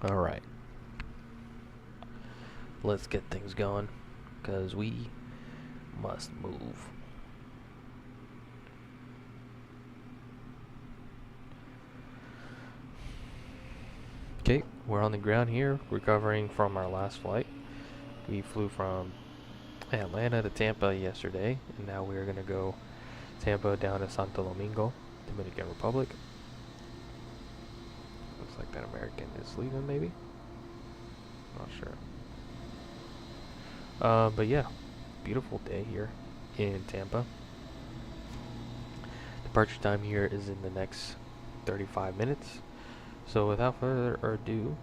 Alright, let's get things going, because we must move. Okay, we're on the ground here, recovering from our last flight. We flew from Atlanta to Tampa yesterday, and now we're going to go Tampa down to Santo Domingo, Dominican Republic. Looks like that American is leaving, maybe? Not sure. But yeah, beautiful day here in Tampa. Departure time here is in the next 35 minutes. So without further ado,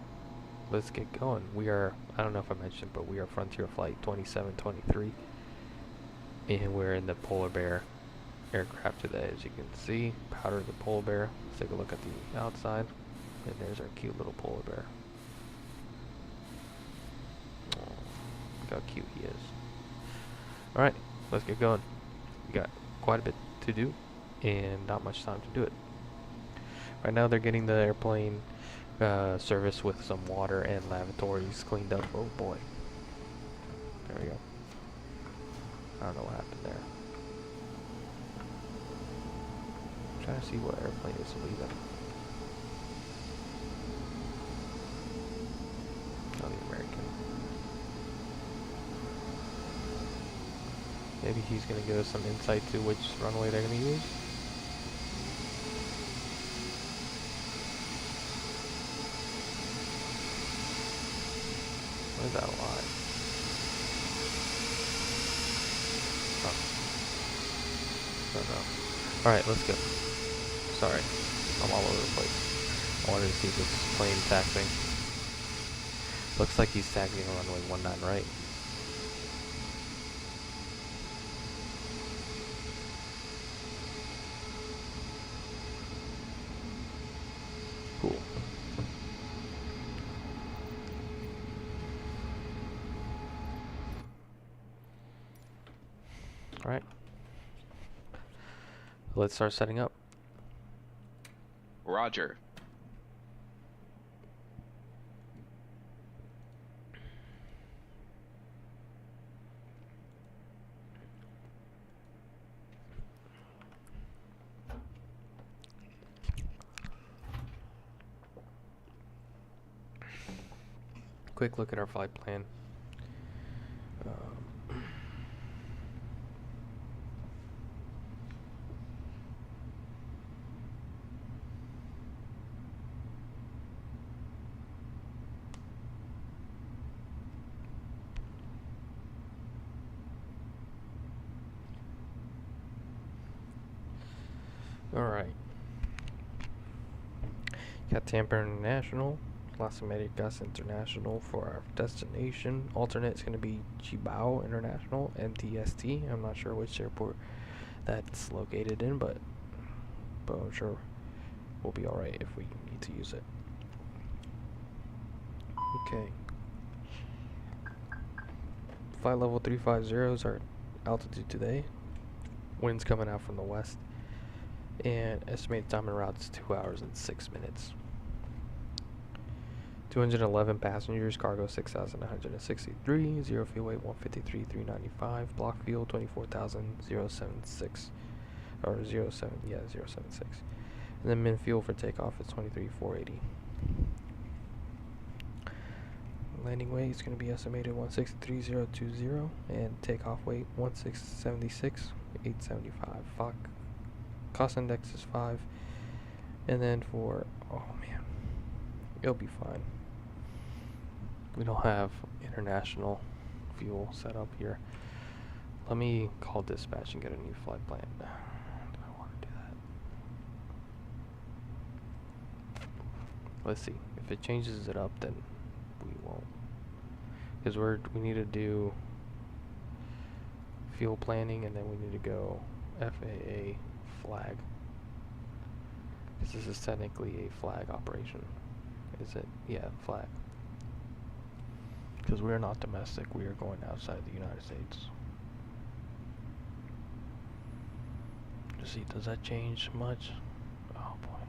let's get going. We are, I don't know if I mentioned, but we are Frontier Flight 2723. And we're in the Polar Bear aircraft today. As you can see, powder the Polar Bear. Let's take a look at the outside. And there's our cute little Polar Bear. Oh, look how cute he is. Alright, let's get going. We got quite a bit to do and not much time to do it. Right now they're getting the airplane service with some water and lavatories cleaned up. Oh boy. There we go. I don't know what happened there. I'm trying to see what airplane is leaving. Oh, the American. Maybe he's going to give us some insight to which runway they're going to use. What is that line? Oh. Don't know. Alright, let's go. Sorry, I'm all over the place. I wanted to see this plane taxiing. Looks like he's taxiing on runway 19 right. Cool. Alright. Let's start setting up. Roger. Quick look at our flight plan. Alright. Got Tampa International, Las Americas International for our destination. Alternate is going to be Chibao International, MTST. I'm not sure which airport that's located in, but I'm sure we'll be alright if we need to use it. Okay. Flight level 350 is our altitude today. Wind's coming out from the west. And estimated time en route is 2 hours and 6 minutes. 211 passengers, cargo 6,963, zero fuel weight 153,395, block fuel 24,076, or 076. And then min fuel for takeoff is 23,480. Landing weight is going to be estimated 163,020, and takeoff weight 1676,875. Cost index is 5, and then for, oh man, it'll be fine. We don't have international fuel set up here. Let me call dispatch and get a new flight plan. Do I want to do that? Let's see. If it changes it up, then we won't. Because we need to do fuel planning, and then we need to go FAA flag. This is technically a flag operation. Is it? Yeah, flag. Because we are not domestic, we are going outside the United States. Let's see, does that change much? Oh boy.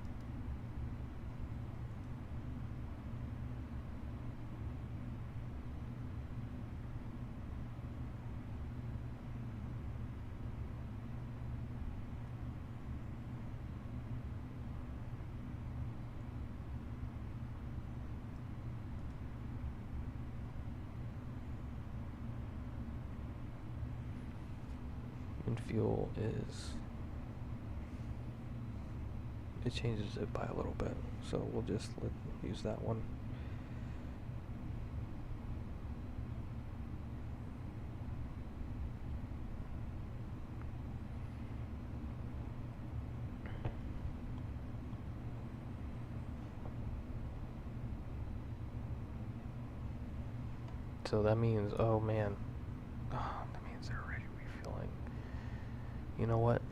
And fuel is, it changes it by a little bit, so we'll just use that one. So that means, oh man, that means they're already refueling. You know what?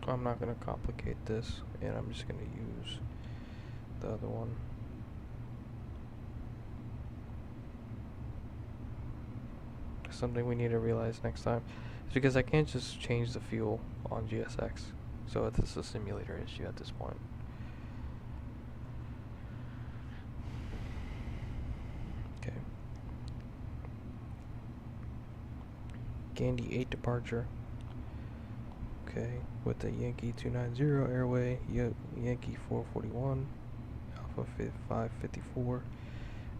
I'm not going to complicate this, and I'm just going to use the other one. Something we need to realize next time is because I can't just change the fuel on GSX, so it's a simulator issue at this point. Okay. Gandhi 8 departure. Okay, with the Yankee 290 airway, Yankee 441, Alpha 554,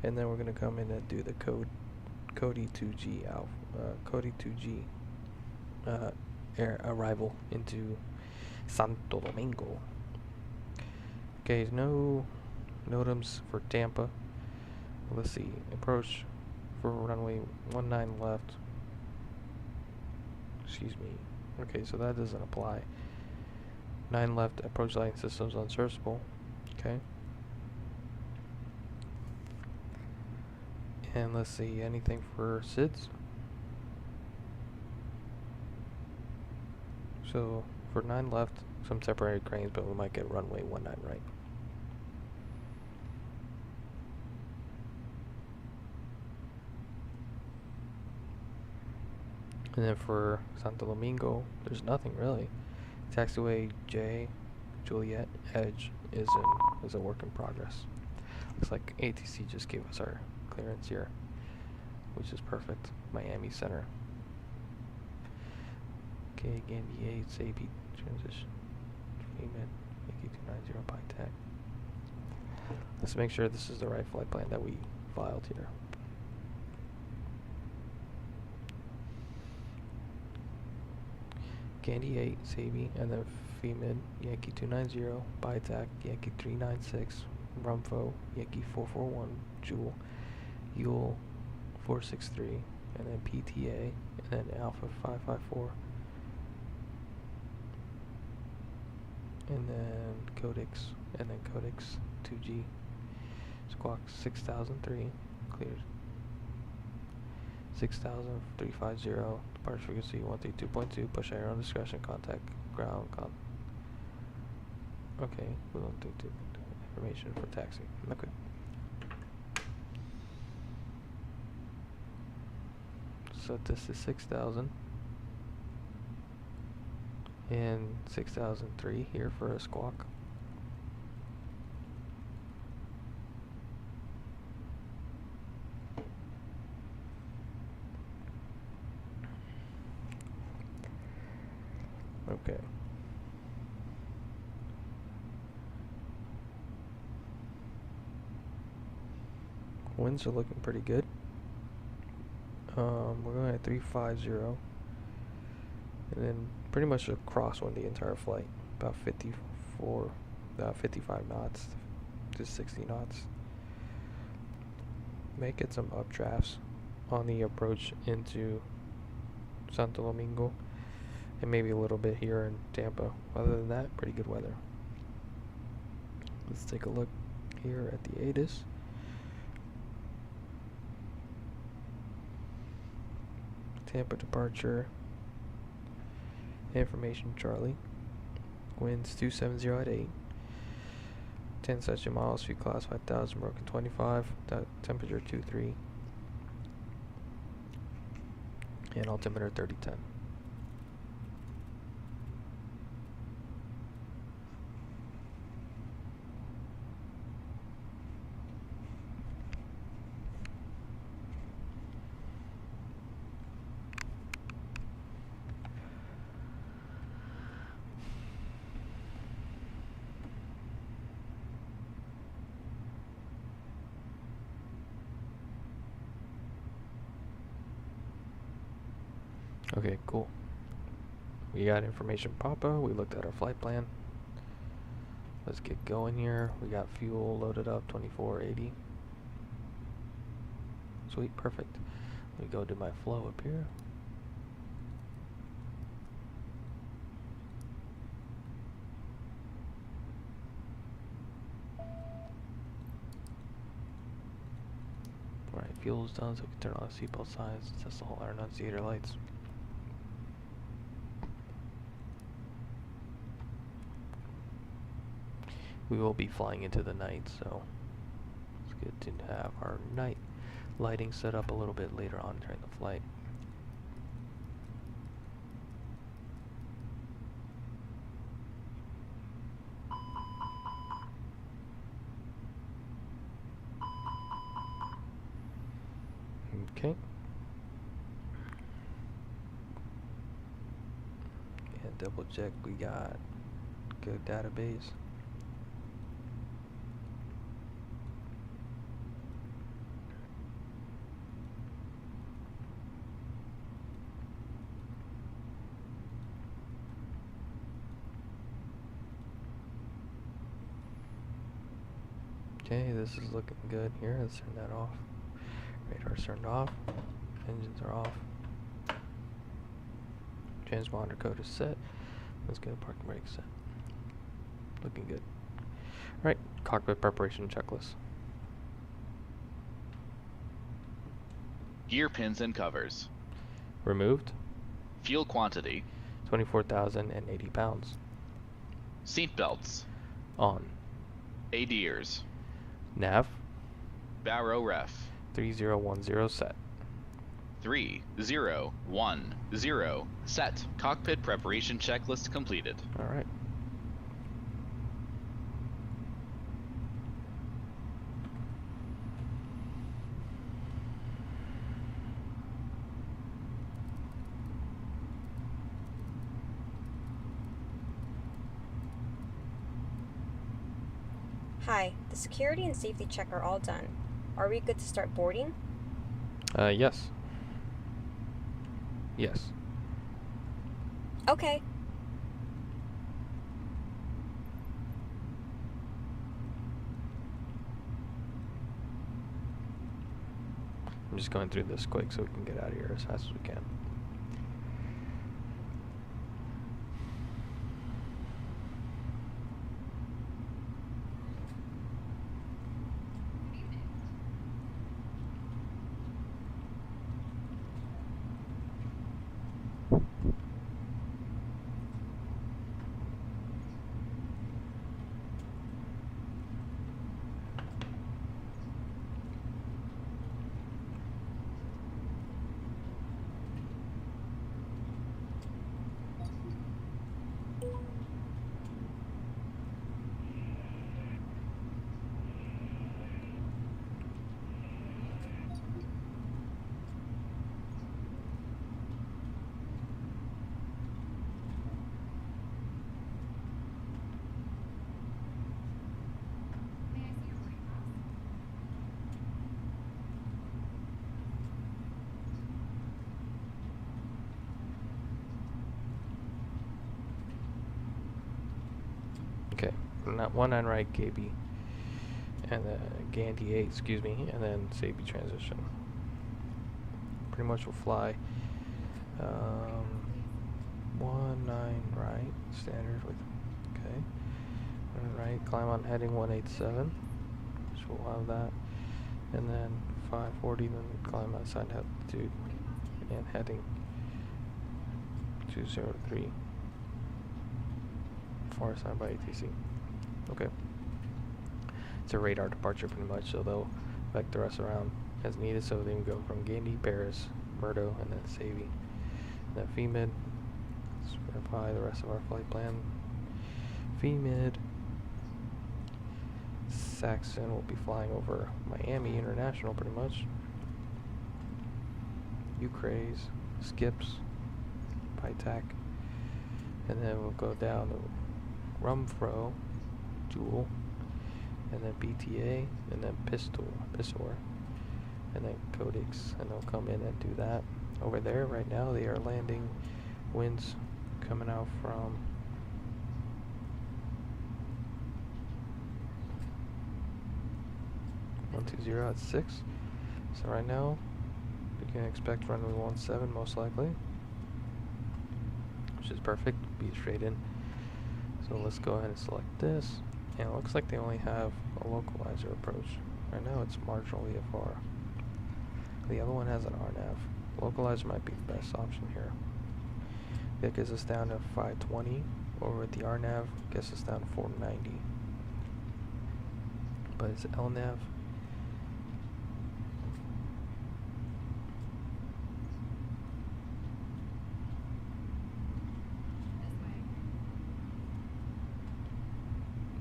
and then we're gonna come in and do the Cody 2G Alpha, Cody 2G air arrival into Santo Domingo. Okay, no NOTAMs for Tampa. Let's see, approach for runway 19 left. Excuse me. Okay, so that doesn't apply. 9 left, approach lighting systems unserviceable. Okay. And let's see, anything for SIDS? So for 9 left, some temporary cranes, but we might get runway 19 right. And then for Santo Domingo, there's nothing really. Taxiway J, Juliet Edge is a work in progress. Looks like ATC just gave us our clearance here, which is perfect. Miami Center. Okay, Gandhi 8, AB transition. Amen. Yankee 290 by tag. Let's make sure this is the right flight plan that we filed here. Gandhi 8, Sabi, and then Femid, Yankee 290, Bitac, Yankee 396, Rumfo, Yankee 441, Jewel, Yule 463, and then PTA, and then Alpha 554, and then Codex, and then Codex 2G, Squawk 6003, cleared. 6,350, departure frequency 132.2, push at your own discretion, contact ground, okay, we don't do information for taxi, okay. So this is 6,000, and 6,003 here for a squawk. Okay. Winds are looking pretty good. We're going at 350, and then pretty much a crosswind the entire flight, about 55 knots to 60 knots. May get some updrafts on the approach into Santo Domingo, and maybe a little bit here in Tampa. Other than that, pretty good weather. Let's take a look here at the ATIS. Tampa departure. Information Charlie. Winds 270 at 8. 10 such miles, speed class 5,000, broken 25. Temperature 23. And altimeter 3010. Okay, cool. We got information Papa. We looked at our flight plan. Let's get going here. We got fuel loaded up, 2480. Sweet, perfect. Let me go do my flow up here. Alright, fuel's done, so we can turn on the seatbelt signs, test all our annunciator lights. We will be flying into the night, so it's good to have our night lighting set up a little bit later on during the flight. Okay. And double check we got good database. Okay, this is looking good here. Let's turn that off. Radar's turned off. Engines are off. Transponder code is set. Let's get a parking brake set. Looking good. Alright, cockpit preparation checklist. Gear pins and covers. Removed. Fuel quantity. 24,080 pounds. Seat belts. On. ADIRS. Nav. Barrow ref. 3010 set. 3010 set. Cockpit preparation checklist completed. Alright. Hi, the security and safety check are all done. Are we good to start boarding? Yes. Yes. Okay. I'm just going through this quick so we can get out of here as fast as we can. Okay, not 19 right KB, and then Gandhi 8, excuse me, and then Sabi transition. Pretty much will fly 19 right, standard with, okay, 1 right, climb on heading 187, which we'll have that, and then 540, then climb outside altitude, and heading 203. Far assigned by ATC. Okay. It's a radar departure pretty much, so they'll vector us around as needed. So then we go from Gandhi, Paris, Murdo, and then Savi. And then VMID. Let's verify the rest of our flight plan. VMID. Saxon will be flying over Miami International pretty much. Ukraze, Skips, PyTac. And then we'll go down to Rumfro, Jewel, and then BTA, and then Pistol, and then Codex, and they'll come in and do that. over there right now. They are landing winds coming out from 120 at 6. So right now we can expect runway 17 most likely, which is perfect. Be straight in. So let's go ahead and select this. And it looks like they only have a localizer approach. Right now it's marginally AFR. The other one has an RNAV. Localizer might be the best option here. That gets us down to 520. Over at the RNAV gets us down to 490. But it's LNAV.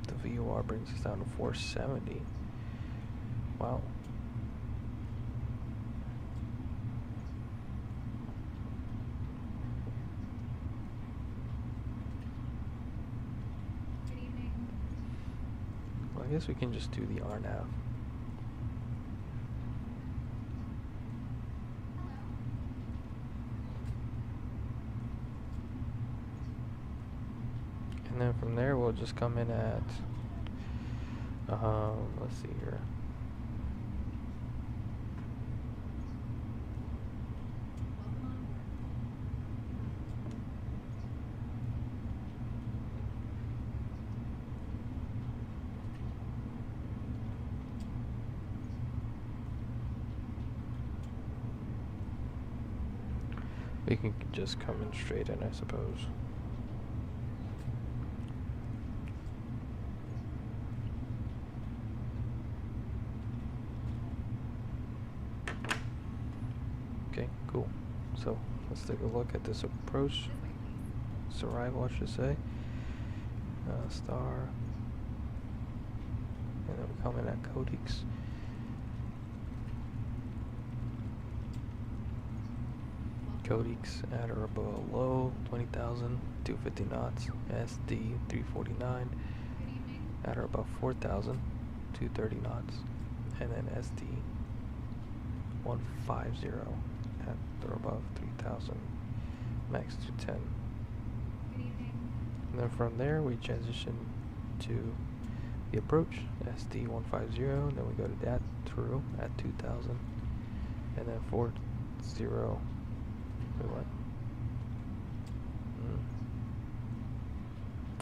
The VOR brings us down to 470. Wow. Well, I guess we can just do the RNAV. And then from there we'll just come in at let's see here. We can just come in straight in, I suppose. Okay, cool. So let's take a look at this approach. This arrival, I should say. Star. And then we come in at Codex. Codex at or above low, 20,000, 250 knots. SD 349 at or above 4,000, 230 knots. And then SD 150 at or above 3,000, max 210. And then from there we transition to the approach, SD 150, and then we go to that through at 2,000, and then 40. Wait, what?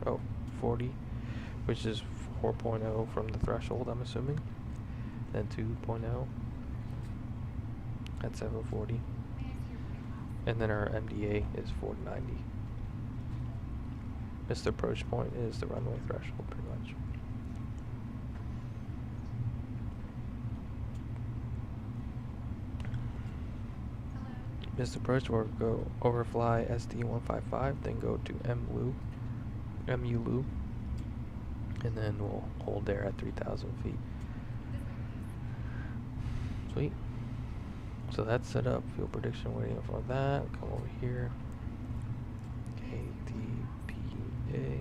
Oh, 40, which is 4.0 from the threshold, I'm assuming. Then 2.0 at 740. And then our MDA is 490. Missed approach point is the runway threshold, pretty much. Missed approach, we'll go overfly SD 155, then go to MU loop, and then we'll hold there at 3,000 feet. Sweet. So that's set up. Field prediction, waiting for that. Come over here. ATPA.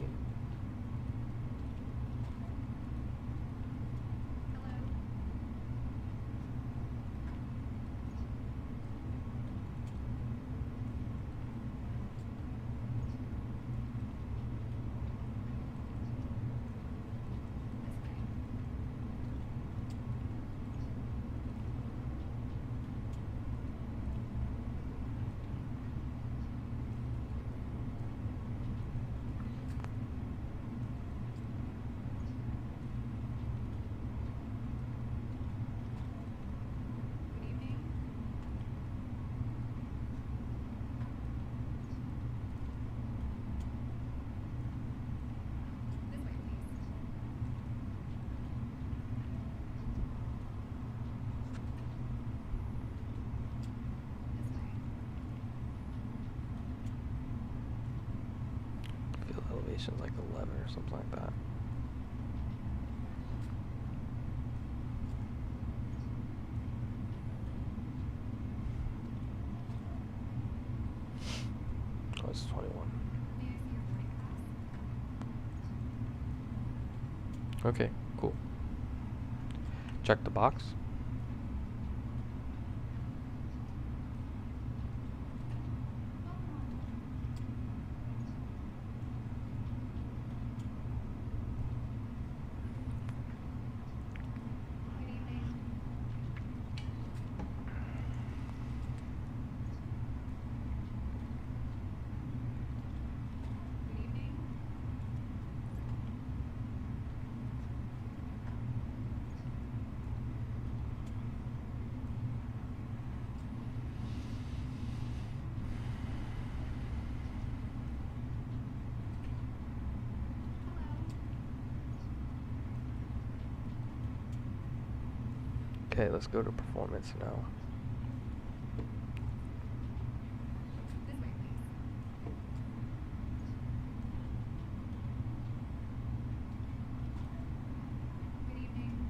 Elevation's like 11 or something like that. Oh, it's 21. Okay, cool. Check the box. Okay, let's go to performance now. Good evening.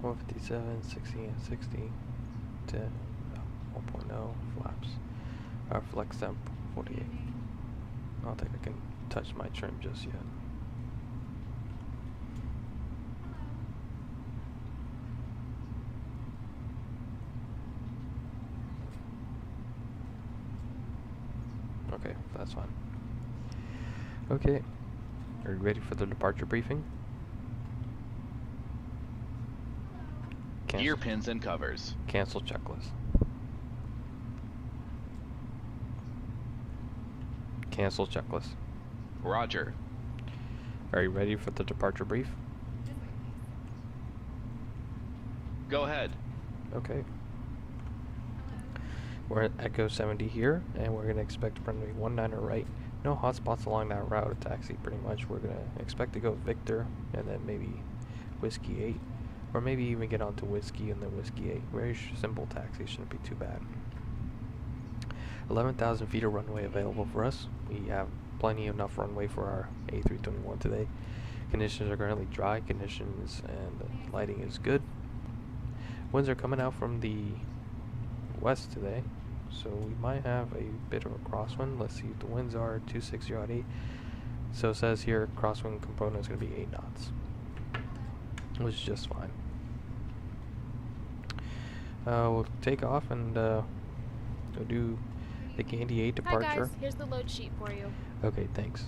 157, 60 and 60, 10, 1.0, flaps. Our flex temp, 48. I don't think I can touch my trim just yet. Okay, that's fine. Okay, are you ready for the departure briefing? Gear pins and covers. Cancel checklist. Cancel checklist. Roger. Are you ready for the departure brief? Go ahead. Okay. We're at Echo 70 here, and we're going to expect runway 19 right. No hotspots along that route of taxi, pretty much. We're going to expect to go Victor, and then maybe Whiskey 8. Or maybe even get onto Whiskey and then Whiskey 8. Very simple taxi, shouldn't be too bad. 11,000 feet of runway available for us. We have plenty enough runway for our A321 today. Conditions are currently dry conditions, and the lighting is good. Winds are coming out from the west today, so we might have a bit of a crosswind. Let's see what the winds are. 260 at 8. So it says here crosswind component is going to be 8 knots, which is just fine. We'll take off and go do the Gandy 8 departure. Hi guys, here's the load sheet for you. Okay, thanks.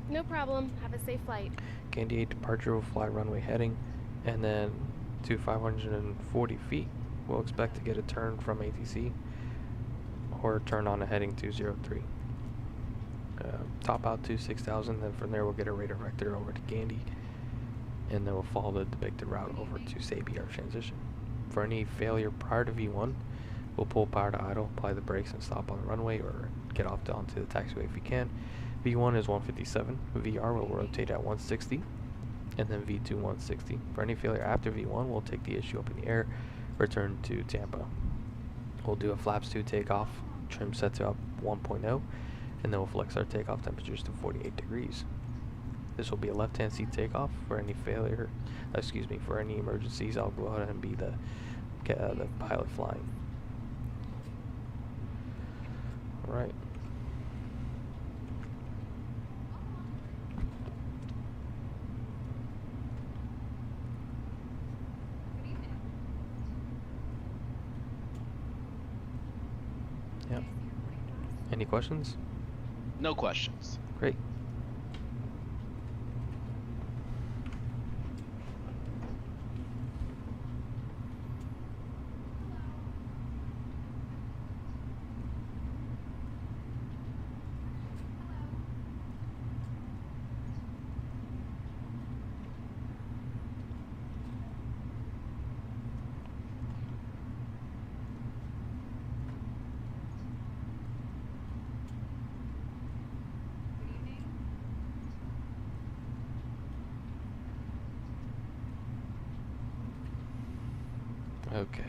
No problem. Have a safe flight. Gandy 8 departure will fly runway heading, and then to 540 feet, we'll expect to get a turn from ATC or turn on a heading 203. Top out to 6,000, then from there we'll get a radar vector over to Gandy, and then we'll follow the depicted route over to Sabi, our transition. For any failure prior to V1, we'll pull power to idle, apply the brakes, and stop on the runway or get off onto the taxiway if we can. V1 is 157, VR will rotate at 160, and then V2 160. For any failure after V1, we'll take the issue up in the air, return to Tampa. We'll do a flaps 2 takeoff, trim set to up 1.0, and then we'll flex our takeoff temperatures to 48 degrees. This will be a left-hand seat takeoff. For any failure, for any emergencies, I'll go ahead and be the pilot flying. All right. Good evening. Yep. Any questions? No questions. Great. Good evening. Okay.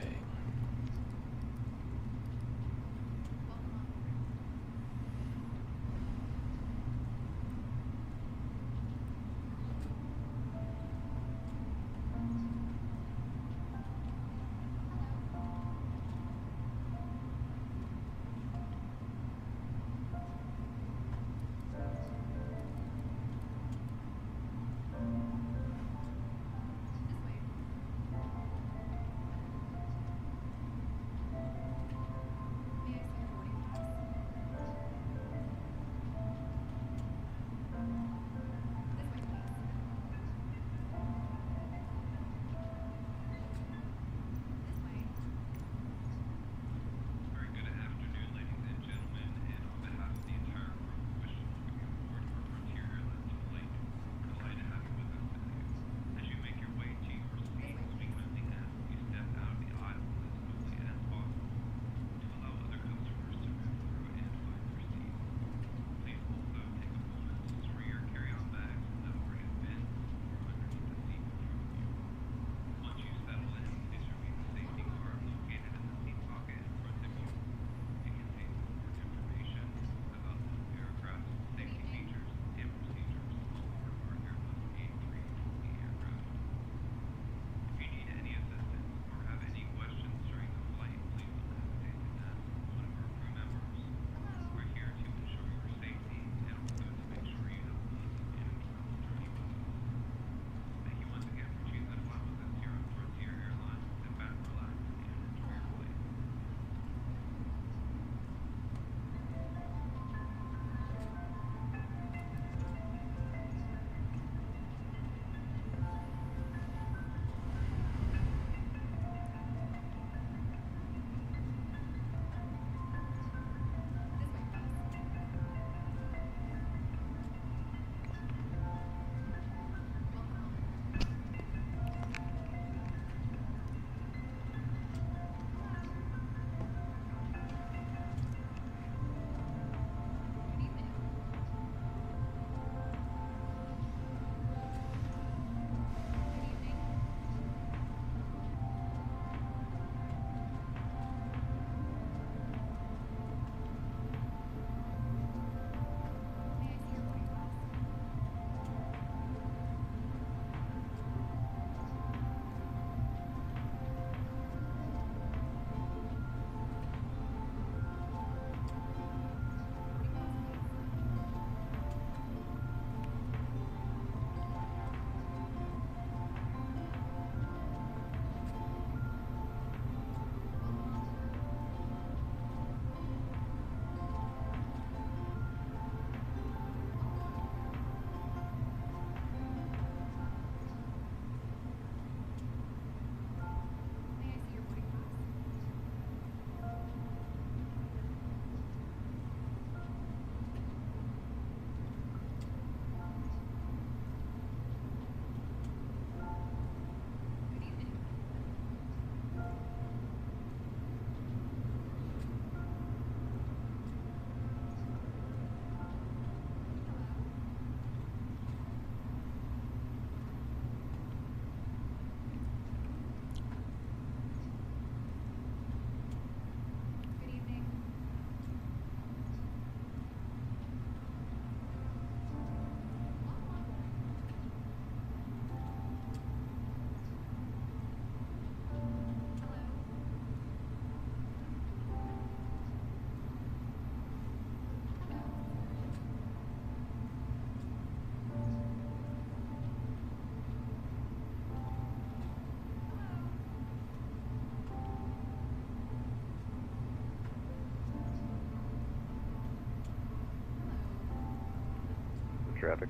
traffic.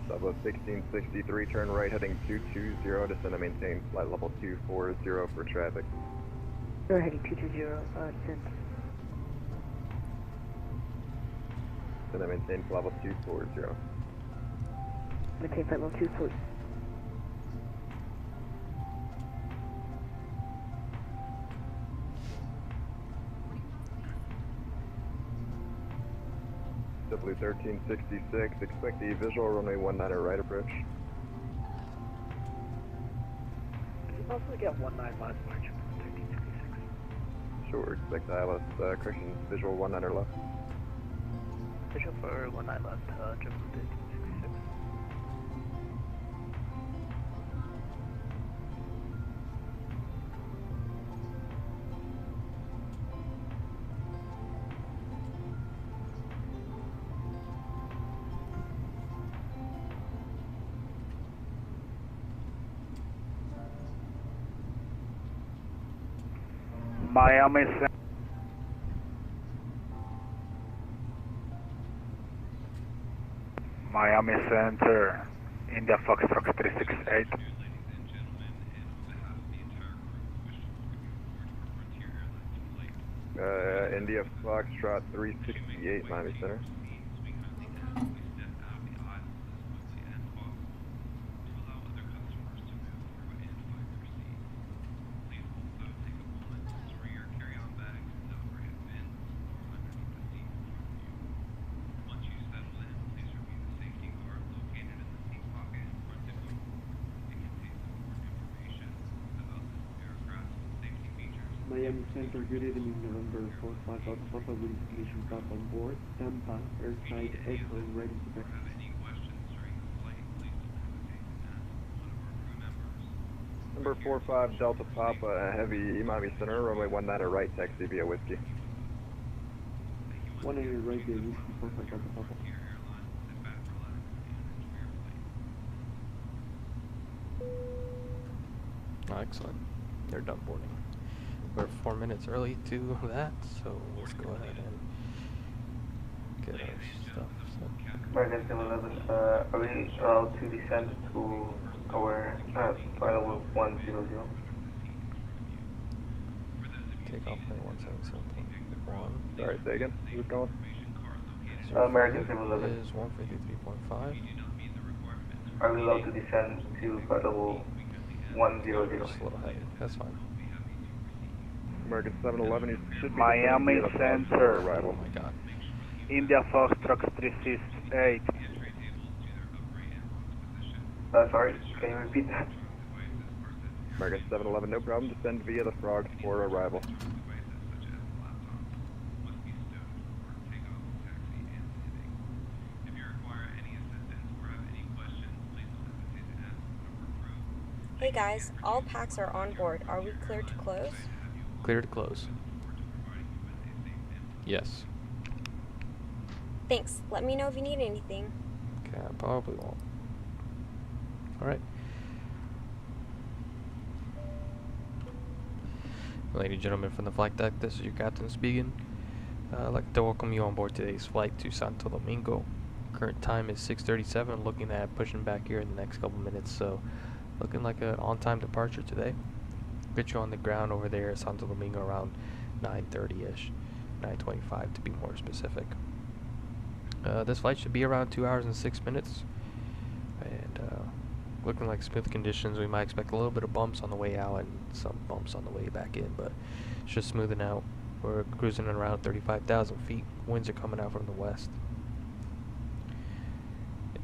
Sub 1663, turn right heading 220, descend and maintain flight level 240 for traffic. We're heading 220, descend. Descend and maintain flight level 240. Maintain flight level 240. W 1366, expect the visual runway 19 right approach. Can you possibly get 19 left march from 1366? Sure, expect ILS correction, visual 19 left. Visual for 19 left, triple 1366. Miami Center, India Foxtrot 368. India Foxtrot 368, Miami Center. Miami Center, good evening, November 45 Alpha Papa, with information back on board. Tampa, airside echo, ready to back. Number 45 Delta Papa, heavy Miami Center, runway 19 right, taxi via Whiskey. 1 area right there, whiskey 45 Delta Papa. Oh, excellent. They're done boarding. We're 4 minutes early to that, so let's go ahead and get our stuff set. American 711, are we allowed to descend to our flight level 100? Take off plane 177.1. Sorry, say again. Who's going? American Flight 711. is 153.5. Are we allowed to descend to flight level 100? Just a little heavy. That's fine. American 711, you should be Miami descending via the Center. for Oh arrival. my god. India Foxtrot 368. Sorry, can you repeat that? American 711, no problem, descend via the Frogs for arrival. Hey guys, all packs are on board. Are we cleared to close? Clear to close. Yes. Thanks. Let me know if you need anything. Okay, I probably won't. Alright. Ladies and gentlemen from the flight deck, this is your captain speaking. I'd like to welcome you on board today's flight to Santo Domingo. Current time is 6:37, looking at pushing back here in the next couple minutes, so looking like an on-time departure today. Get you on the ground over there at Santo Domingo around 9:30ish, 9:25 to be more specific. This flight should be around 2 hours and 6 minutes, and looking like smooth conditions. We might expect a little bit of bumps on the way out and some bumps on the way back in, but it's just smoothing out. We're cruising at around 35,000 feet. Winds are coming out from the west.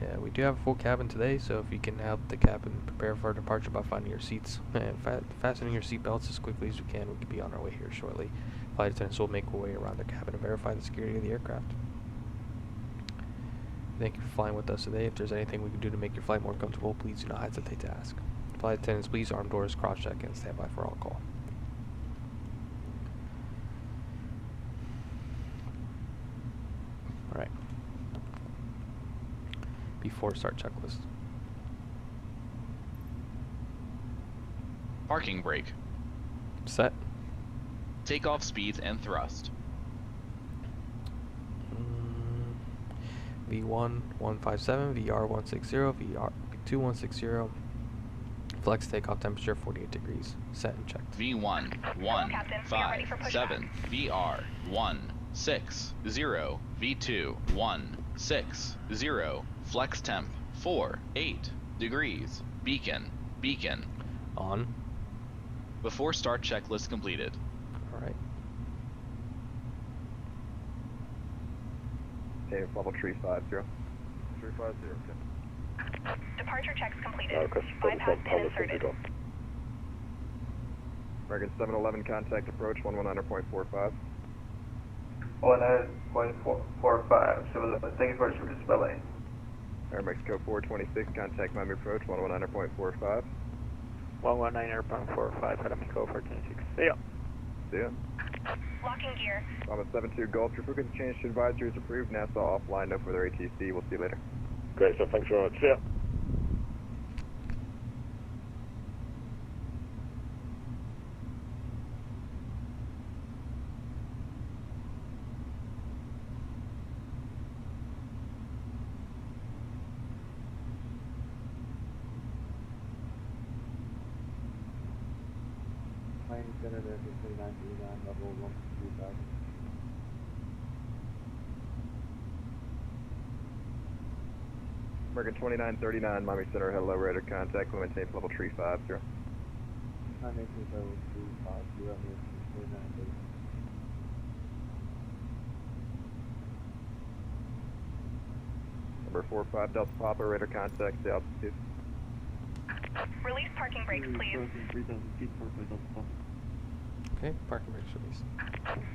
Yeah, we do have a full cabin today, so if you can help the cabin prepare for our departure by finding your seats and fastening your seatbelts as quickly as we can could be on our way here shortly. Flight attendants will make our way around the cabin and verify the security of the aircraft. Thank you for flying with us today. If there's anything we can do to make your flight more comfortable, please do not hesitate to ask. Flight attendants, please arm doors, cross-check, and stand by for all call. Alright. Before start checklist. Parking brake. Set. Takeoff speeds and thrust. V1 157, VR 160, VR 2160. Flex takeoff temperature 48 degrees. Set and checked. V1 157, VR 160, V2 160, flex temp 48 degrees. Beacon. On. Before start checklist completed. Alright. Okay, level 350. 350, okay. Departure checks completed. Okay, Bypass pin inserted. American 711 contact approach 119.45. 100.45. So thank you for your display. Air Mexico 426 contact Miami approach 119.45. 119.45, Air Mexico 426. See ya. See ya. Locking gear. Mama 72 Golf, your frequency change to advisory is approved. Nassau offline, no further ATC. We'll see you later. Great, so thanks very much. See ya. Miami Center, American 2939, level 13000. American 2939, Miami Center, hello, radar contact, will maintain level 350. Miami Center, level 350, American 2939. Number 45 Delta Papa, radar contact, the altitude. Release parking brakes, please. 3,000 feet, 4 Delta. Okay, parking brakes released.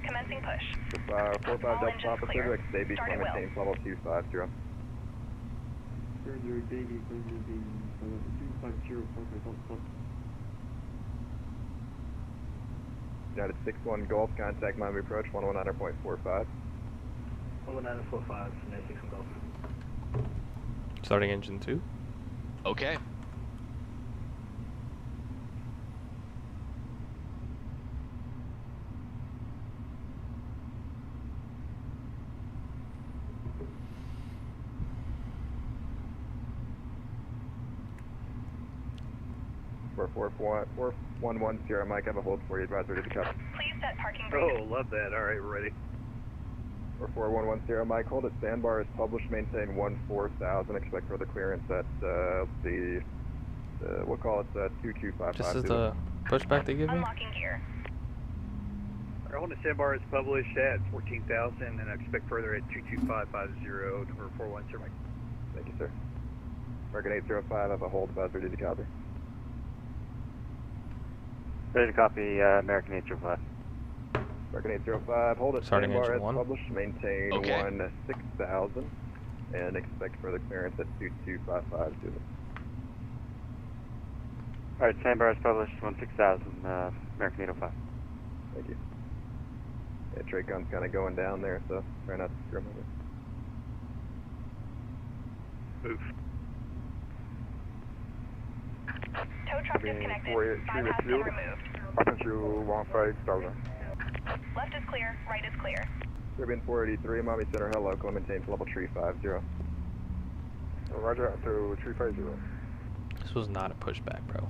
Commencing push. 45 Delta engines Papa, clear. Civic, Davy, Start at will will. maintain level 250. Further Davy, further Davy, 250, 4 Delta. United 61 Golf, contact Miami approach 119.45. 119.45, United 61 Golf. Starting engine 2. Okay. For 4110 Sierra Mike, I have a hold for you, advisory to the cup. Please set parking brakes. Oh, love that. All right, we're ready. For 4110 Sierra Mike, hold it. Sandbar is published, maintain 14,000. Expect further clearance at, let's see, we'll call it 2255. This is the pushback they give me? Unlocking gear. Our hold Sandbar is published at 14,000 and I expect further at 22550, number 410 Mike. Thank you, sir. American 805, I have a hold, advisory to the copy. Ready to copy, American 805. American 805, hold it. Starting Sandbar engine is 1. published, maintain Okay. 16,000 and expect further clearance at 22550. Alright, Sandbar is published, 16,000, American 805. Thank you. Yeah, Trade gun's kind of going down there, so try not to screw over. Move. Tow truck disconnected. 483 Bypass pin field. removed. Up into 15,000. Left is clear. Right is clear. Caribbean 483, Miami Center, hello, call maintain level 350. Roger, out to 350. This was not a pushback, bro.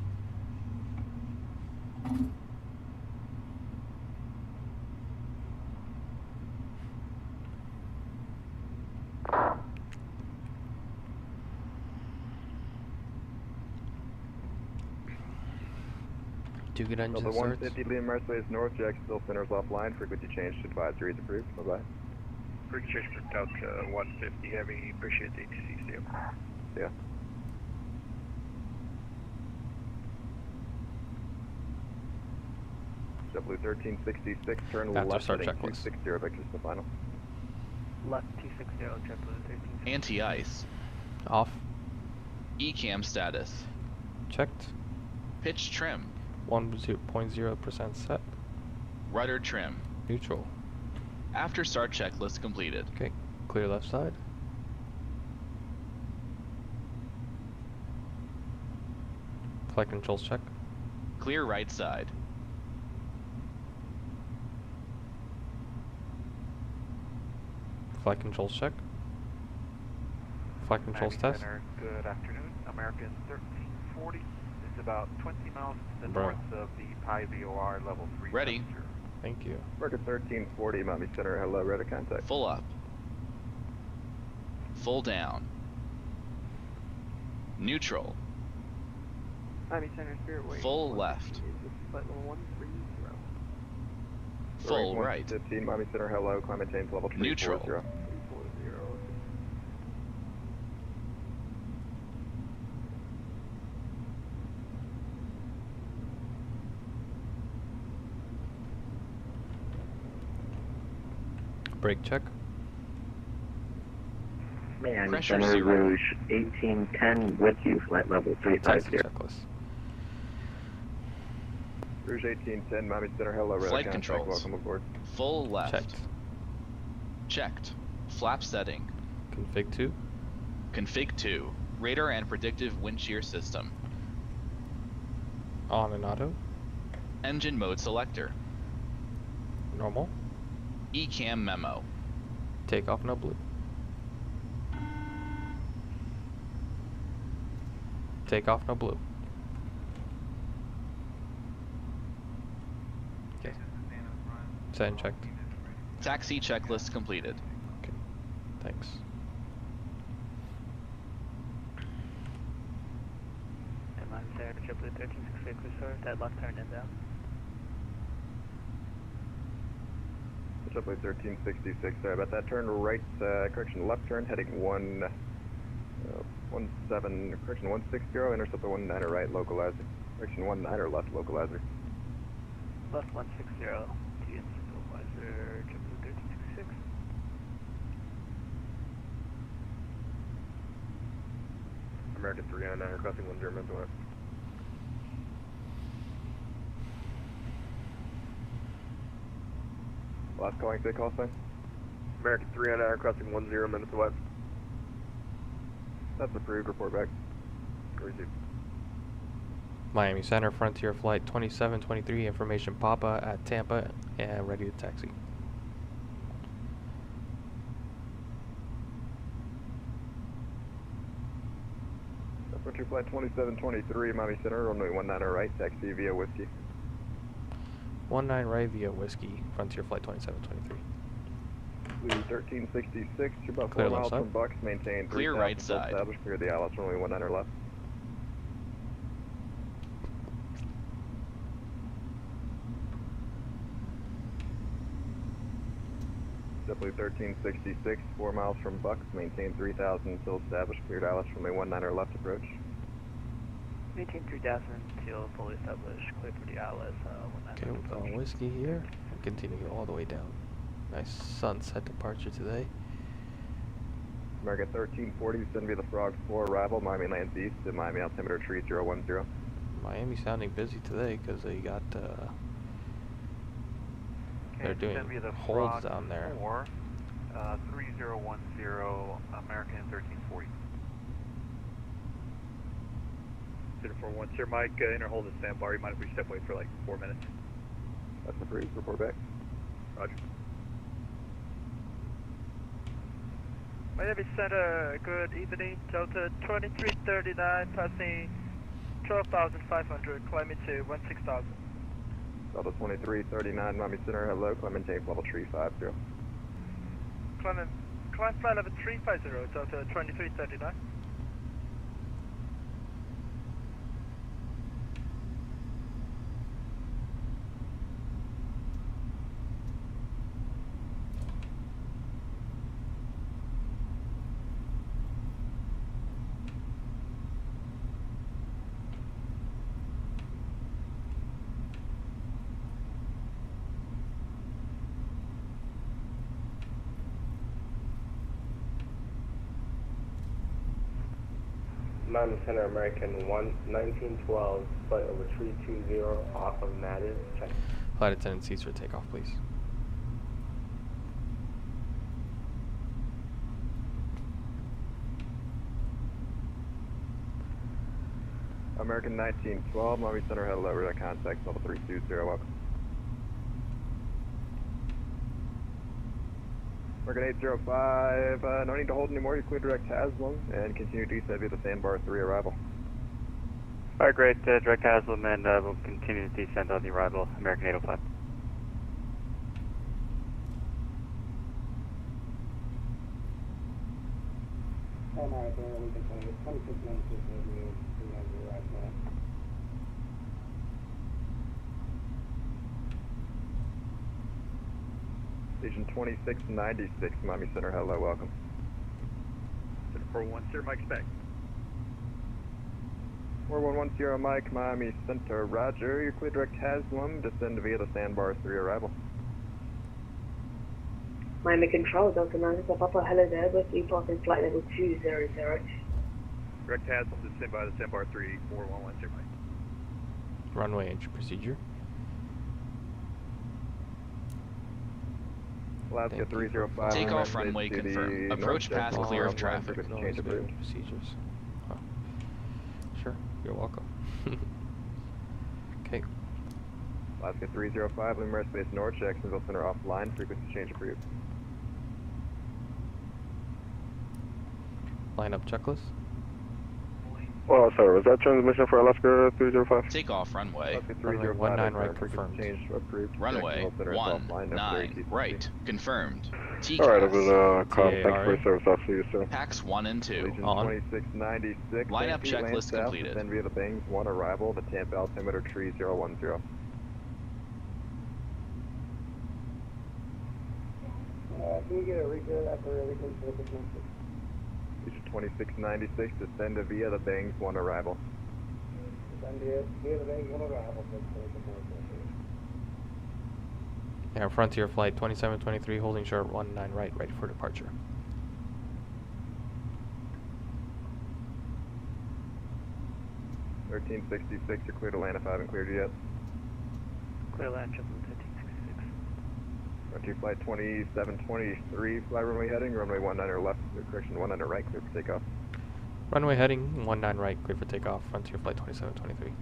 Do get engine Delta starts. 150, Liam Mercedes North, Jack still centers offline, frequency change to advisory is approved, bye-bye. Frequency change for Delta 150 Heavy, appreciate the ATC, see ya. Yeah. W1366, turn After left, start heading checklist. 260, Victor's the final. Left 260, JetBlue 13. Anti-ice. Off. ECAM status. Checked. Pitch trim. 1.0% set. Rudder trim. Neutral. After start checklist completed. Okay. Clear left side. Flight controls check. Clear right side. Flight controls check. Flight controls test. Center, good afternoon. American 1340 is about 20 miles to the Bro. north of the Pi VOR level 3. Ready. temperature. Thank you. American 1340, Miami Center, hello, radar contact. Full up. Full down. Neutral. Miami Center, Spirit Way. Full left. Flight level 130. Full right. 15, Miami Center, hello, climb maintains level 340. Neutral. 340. Brake check. Miami Pressure Center, 0. Rouge 1810 with you, flight level Taxi 350. checklist. Rouge 1810, Miami Center, hello, radar Flight contact, controls. welcome aboard. Full left. Checked. Checked. Flap setting. Config 2. Config 2. Radar and predictive wind shear system. On and auto. Engine mode selector. Normal. ECAM memo. Takeoff no blue. Takeoff no blue. Okay. Set and checked. Taxi checklist completed. Okay. Thanks. And Miami Center, Triple 1368, clear that left turn inbound. Triple 1366, sorry about that. Turn right, correction, left turn, heading 17, correction, 160, intercept the 19er right, localizer. Correction, 19er left, localizer. Left 160, TN supervisor, Triple 1366. American 309, requesting 10 minutes away. Last calling, say call sign. American 309, requesting 10 minutes away. That's approved, report back. Received. Miami Center, Frontier Flight 2723, information Papa at Tampa, and ready to taxi. Frontier Flight 2723, Miami Center, runway 19 right, taxi via Whiskey. 19 right via Whiskey, Frontier Flight 2723. Louis 1366, you're about Clear 4 left miles side. from Bucks, maintain 3,000 Clear right full side. established, clear the ILS, runway 19 left. Simply 1366, 4 miles from Bucks, maintain 3,000 until established, cleared ILS, runway 19 left approach. Maintain 3000 until fully established, clear for the ILS, Okay, with all Whiskey here, we'll continue all the way down. Nice sunset departure today. American 1340, send via the Frogs 4 arrival, Miami lands east to Miami altimeter tree 010. Miami sounding busy today because they got, they're doing send via the holds Frog down there. 4, 3010, American 1340. Center 410, Mike, inner hold at sandbar. You mind if we step away for like 4 minutes? That's approved, report back. Roger. Miami Center, good evening. Delta 2339, passing 12,500, climbing to 16,000. Delta 2339, Miami Center, hello, climb maintain level 350. Climb flight level 350, Delta 2339. Miami Center, American 1912, flight over 320 off of Mattis, check. Flight attendant seats for takeoff, please. American 1912, Miami Center, hello, radar contact level 320, welcome. American 805, no need to hold anymore, you clear direct Haslam, and continue descent via the Sandbar 3 arrival. Alright, great, direct Haslam, and we'll continue to descend on the arrival, American 805. Alright, there, we can say 26 minutes is the right now. Station 2696, Miami Center, hello, welcome. Center 410, Mike spec. 4110 Mike, Miami Center, roger. You're clear direct Haslam, descend via the Sandbar 3 arrival. Miami Control, Delta 9 is Papa, hello there, with departing flight level 200. Direct Haslam, descend by the Sandbar 3, 4110, Mike. Runway entry procedure. Alaska 305. Take off runway confirmed. Approach path clear of traffic. Change approved. Procedures. Oh. Sure, you're welcome. Okay. Alaska 305, Lumiere Space North, Jacksonville Center offline, frequency change approved. Line up checklist. Well, sorry, was that transmission for Alaska 305? Take off runway. Alaska Runway 305, 19 right frequency confirmed. change approved. Runway Jacksonville Center offline, 19 right confirmed. Alright, I TCAS. will call. Thanks TARA. for your service. I'll see you soon. Packs 1 and 2. Legion On. 2696. Lineup Thank you, land checklist south, completed. Descend via the Bangs 1 arrival, the Tampa altimeter tree 010. Can you get a refill after everything for this message? Legion 2696, descend via the Bangs 1 arrival. Send the bank one arrival, please, for the Air Frontier Flight 2723, holding short 19 right, ready for departure. Thirteen 1366, you're clear to land if I haven't cleared you yet. Clear land, triple 1366. Frontier Flight 2723, fly runway heading, runway 19 or left, correction 19 right, clear for takeoff. Runway heading 19 right, clear for takeoff. Frontier Flight 2723.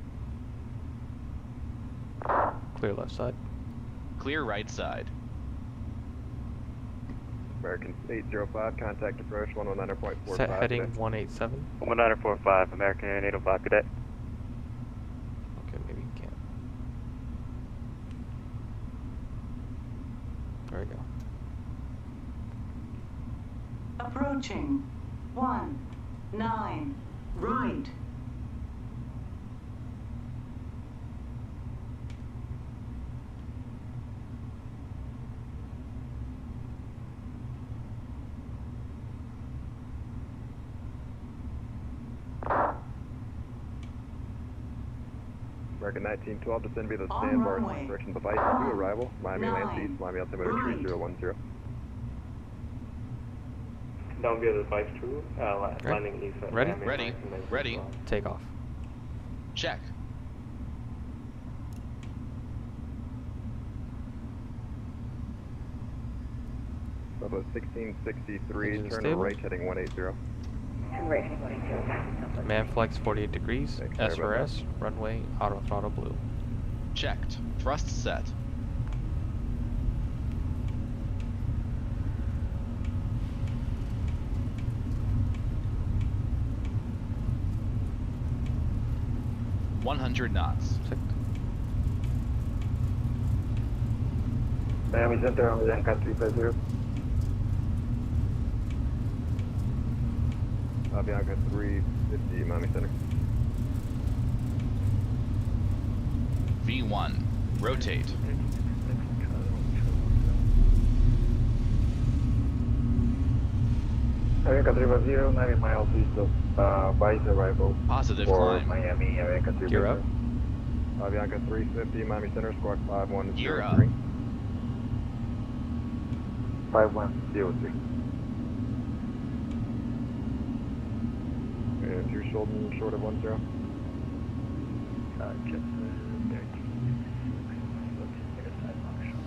Clear left side. Clear right side. American 805, contact approach 119.45. Set heading 187. 1945, American 805, cadet. Okay, maybe you can't. There we go. Approaching 19 right. American 1912, descend via the On Sandbar, runway. correction device 2 arrival, Miami lands east, Miami altimeter tree Right. 010. Down via the device 2, landing east. Ready? Ready. Ready. Takeoff. Check. Level 1663, Engine turn stable. right heading 180. Man flex 48 degrees. Okay, sorry about that. SRS, runway, auto throttle blue. Checked. Thrust set. $100 knots. Checked. Miami Center, Avianca 350. Avianca 350, Miami Center. V1. Rotate. Avianca 350, 90 miles east of Vice arrival Positive for climb. Miami, Avianca 350. Gear up. Avianca 350, Miami Center, squawk Gear up. 5103. 5103. And you're shorting short of 10. Just 1366, 14 minutes, I function.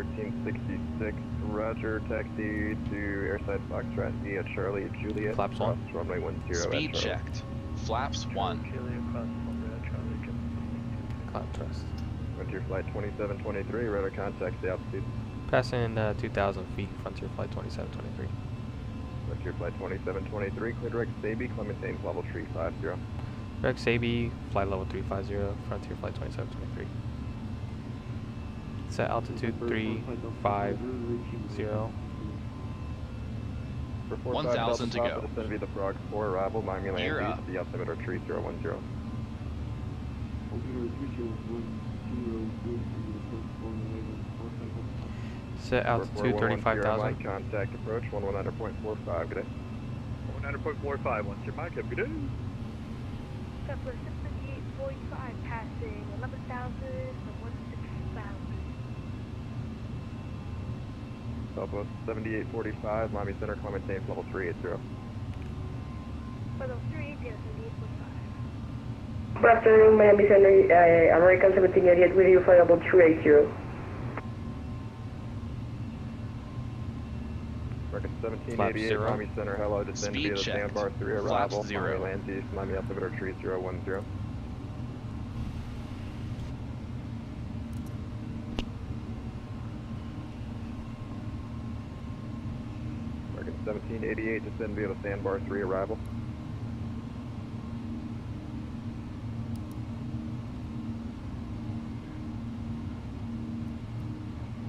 1366, Roger, taxi to airside Foxtrot via Charlie Juliet. Flaps 1. Runway 10 Speed at Charlie. checked. Flaps 1. Cloud trust. Frontier Flight 2723, radar contact the altitude. Passing 2,000 feet, Frontier Flight 2723. Frontier Flight 2723, clear direct Sabi, climb maintain level 350. Direct Sabi, flight level 350, Frontier Flight 2723. Set altitude 350. For 1,000 to go. Descend via the Frog 4 arrival, Miami land Gear east, up. the altimeter 3010. Set altitude 35,000. Contact approach 119.45, good day. 100.45, once your mic, have a good day. Temper 658.45, passing 11,000 from 16,000. Southwest 7845, Miami Center, climb maintain level 380. Level 380, 78.5. Good afternoon, Miami Center, American 1788 with you, flight level 280. American Flap 1788, 0. Miami Center, hello, descend Speed via the checked. sandbar 3 Flaps arrival, 0. Miami land east, Miami altimeter 3010. American 1788, descend via the sandbar 3 arrival.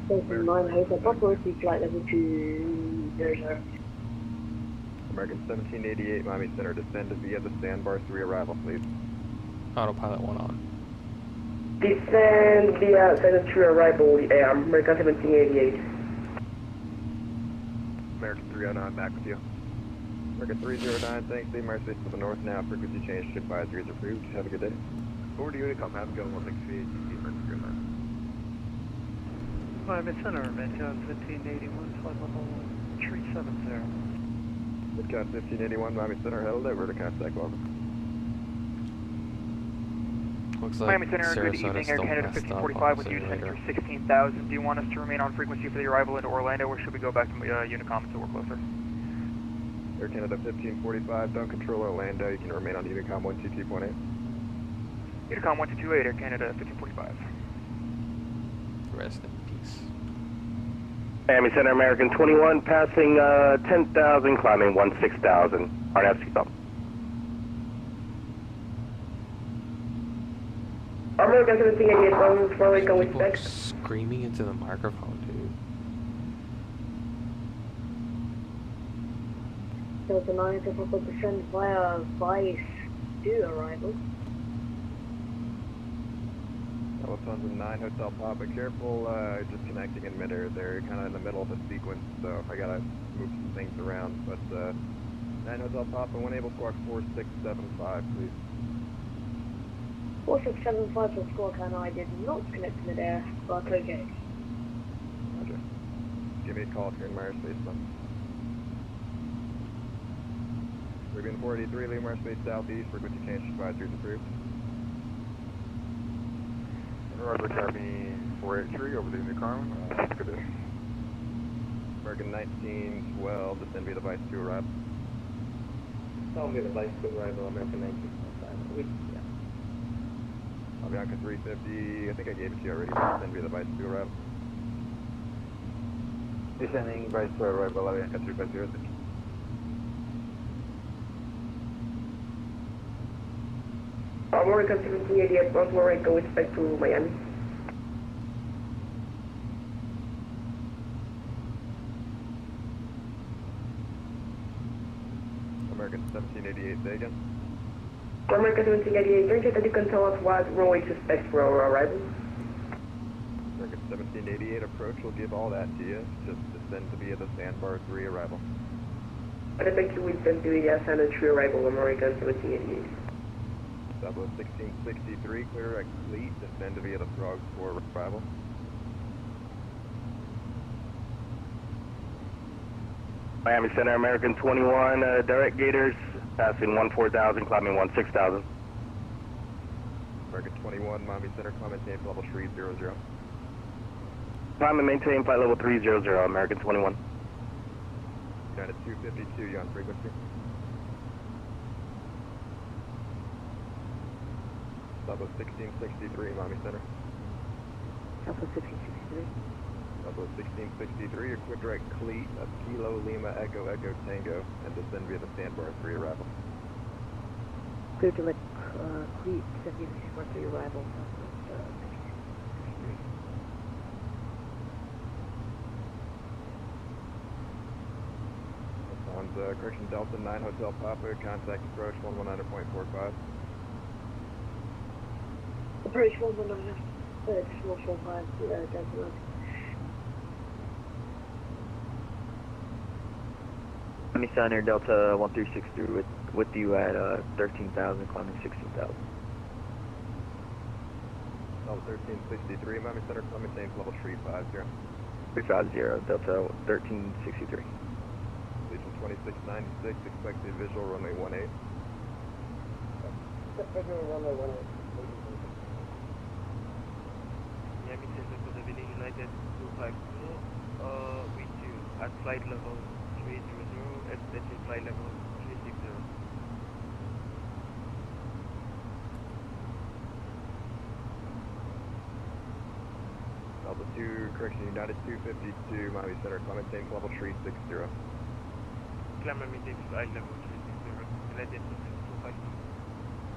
Station 9, Hotel Papa, flight level 200. American 1788, Miami Center, descend via the sandbar 3 arrival, please. Autopilot 1 on. Descend via Center 2 arrival, American 1788. American 309, back with you. American 309, thanks, leave Mars to the north now, frequency change, ship advisory is approved, have a good day. Over to you, come, have a good one, 6 feet, American 309. Miami Center, Midcon 1581, flight level 370. Midcon 1581, Miami Center, held over to contact welcome. Looks like Miami Center, good Sarasota evening, Air still Canada messed up 1545 on with the you, descending simulator. through 16,000. Do you want us to remain on frequency for the arrival into Orlando, or should we go back to Unicom until we're closer? Air Canada 1545, don't control Orlando, you can remain on Unicom 122.8. Unicom 1228, Air Canada 1545. Rest in peace. Miami Center, American 21, passing 10,000, climbing 16,000. RNAV seatbelt. American 1788, one runway go with People are spec. screaming into the microphone, dude. Delta 9, Hotel Papa, descend via Vice 2 arrival. Lufthansa 9 Hotel Papa, careful, just connecting in midair. They're kind of in the middle of the sequence, so I gotta move some things around. But 9 Hotel Papa, when able, squawk 4675, please. 4675 for squawk, and I did not connect midair, but okay. Roger. Give me a call if you're in my airspace, then. Caribbean 483, leave airspace southeast, frequency change advisory is approved. Roger, Caribbean 483 over the Unicom. Good day. American 1912, descend via the Vice 2 arrival. Tell me the Vice 2 arrival, American 1925. Yeah. Avianca 350, I think I gave it to you already, descend via the Vice 2 arrival. Descending Vice 2 arrival, Avianca 350. American 1788, one runway go with spec to Miami. American 1788, say again. American 1788, don't you think you can tell us what runway to spec for our arrival? American 1788 approach will give all that to you. Just descend via the Sandbar 3 arrival. I think you will send to the Santa 3 arrival, American 1788. Southwest 1663, clear direct fleet, descend via the Frog 4 arrival. Miami Center, American 21, direct gators, passing 14,000, climbing 16,000. American 21, Miami Center, climb maintain level 300. Climb and maintain flight level 300, American 21. United 252, you on frequency? Southwest 1663, Miami Center. Southwest 1663. Southwest 1663, your quick direct cleat of Kilo Lima Echo Echo Tango, and descend via the sandbar 3 arrival. Clear to let cleat 76 3 arrival. Southwest 1663. Correction Delta 9 Hotel Papa, contact approach 119.45. Approach 119, decimal 45, Delta 9. Miami Center, Delta 1363 with you at 13,000, climbing 16,000. Delta 1363, Miami Center, climbing maintain level 350. 350, Delta 1363. Legion 2696, expected visual runway 18. Visual runway 18. Miami Center, Connectivity United 250, with you at flight level 300, expected flight level 360. Delta 2, correction United 252, Miami Center, climb maintain level 360. Climb and maintain flight level 360, United 252.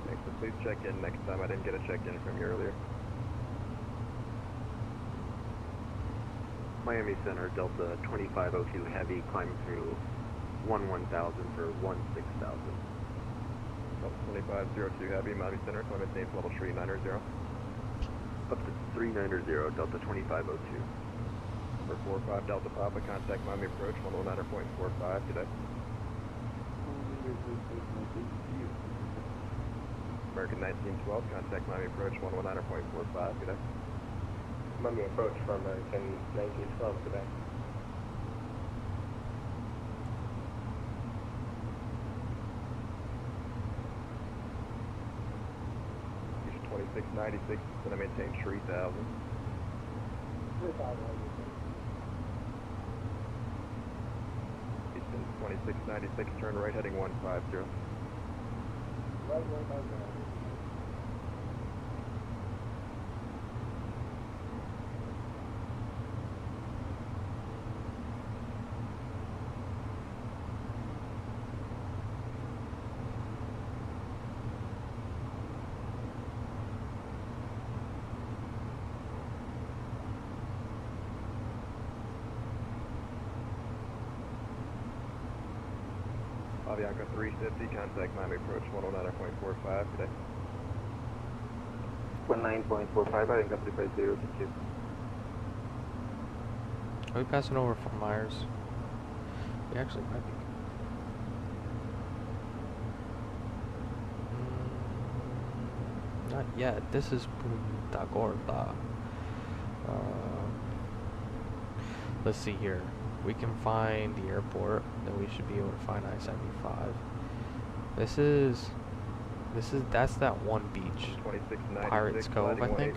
Thanks, so please check in next time. I didn't get a check-in from you earlier. Miami Center, Delta 2502 Heavy, climbing through 11,000 for 16,000. Delta 2502 Heavy, Miami Center, climb maintain level 390. Up to 390, Delta 2502. Number 45 Delta Papa, contact Miami approach 119.45 today. American 1912, contact Miami approach 119.45 today. Miami approach from American 1912 today. Legion 2696, gonna maintain 3,000. 3,000. Eastern 2696, turn right heading 150. Right 150. Avianca 350, contact Miami approach 119.45 today. 19.45, Avianca 350, thank you. Are we passing over Fort Myers? We actually might be. Not yet. This is Punta Gorda. Let's see here. We can find the airport, then we should be able to find I-75. That's that one beach. Pirates Cove, I think.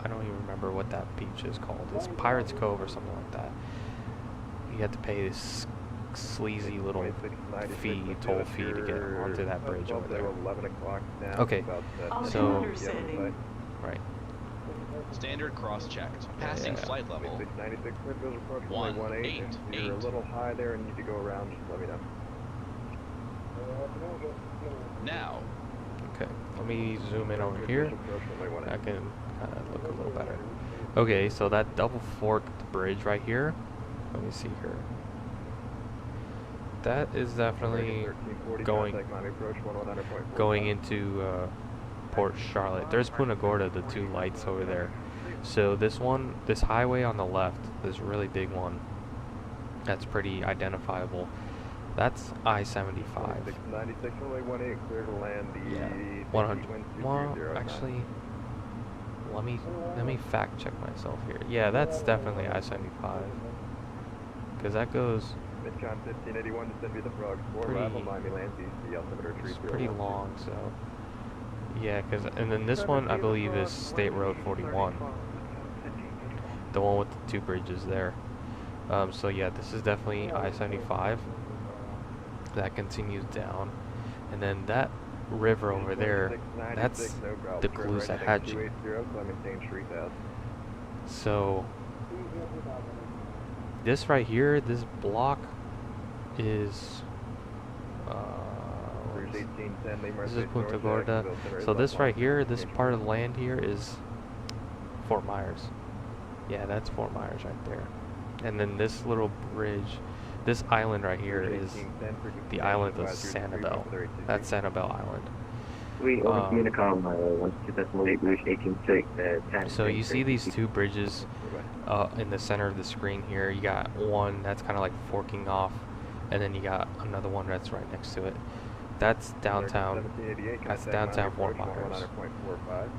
I don't even remember what that beach is called. It's Pirates Cove or something like that. You have to pay this sleazy little fee, toll fee to get onto that bridge over there. Okay, so, right. Standard cross-checked. Passing flight level 188. You're a little high there and need to go around, just let me know. Now. Okay, let me zoom in over here. I can look a little better. Okay, so that double forked bridge right here. Let me see here. That is definitely going into Port Charlotte. There's Punta Gorda, the two lights over there. So this highway on the left, this really big one, that's pretty identifiable. That's I-75. Yeah, 100. Well, actually, let me fact check myself here. Yeah, that's definitely I-75, because that goes pretty long. So yeah, and then this one I believe is State Road 41. the one with the two bridges there. So yeah, this is definitely I-75 that continues down, and then that river over there, that's the Caloosahatchee. So this right here, this block is this is Punta Gorda. So this right here, this part of the land here is Fort Myers. Yeah, that's Fort Myers right there. And then this little bridge, this island right here is the island of Sanibel. That's Sanibel Island. So you see these two bridges in the center of the screen here. You got one that's kind of like forking off, and then you got another one that's right next to it. That's downtown. That's downtown Fort Myers.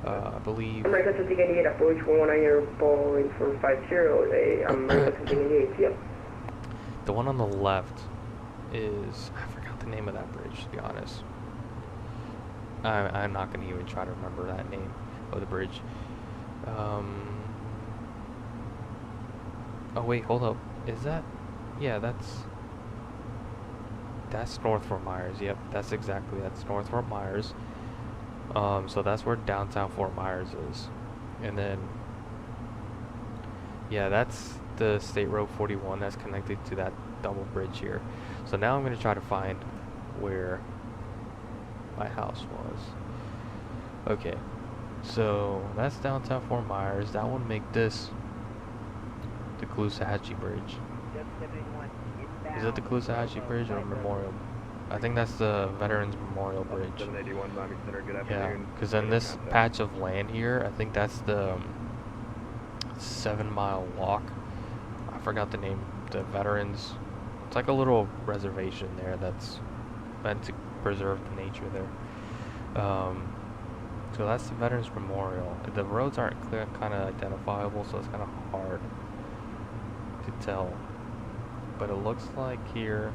I believe. American 1788, approach 11 on your Boeing 450. American 1788, yep. The one on the left is, I forgot the name of that bridge, to be honest. I'm not going to even try to remember that name of the bridge. Oh wait, hold up. Is that? Yeah, that's North Fort Myers. Yep, that's North Fort Myers. So that's where downtown Fort Myers is. And then, yeah, that's the State Road 41 that's connected to that double bridge here. So now I'm going to try to find where my house was. Okay, so that's downtown Fort Myers. That would make this the Caloosahatchee Bridge. Is that the Caloosahatchee Bridge or Memorial? I think that's the Veterans Memorial Bridge. Yeah, because then this patch of land here, I think that's the 7 Mile Walk. I forgot the name. The Veterans. It's like a little reservation there that's meant to preserve the nature there. So that's the Veterans Memorial. The roads aren't clear, kind of identifiable, so it's kind of hard to tell. But it looks like here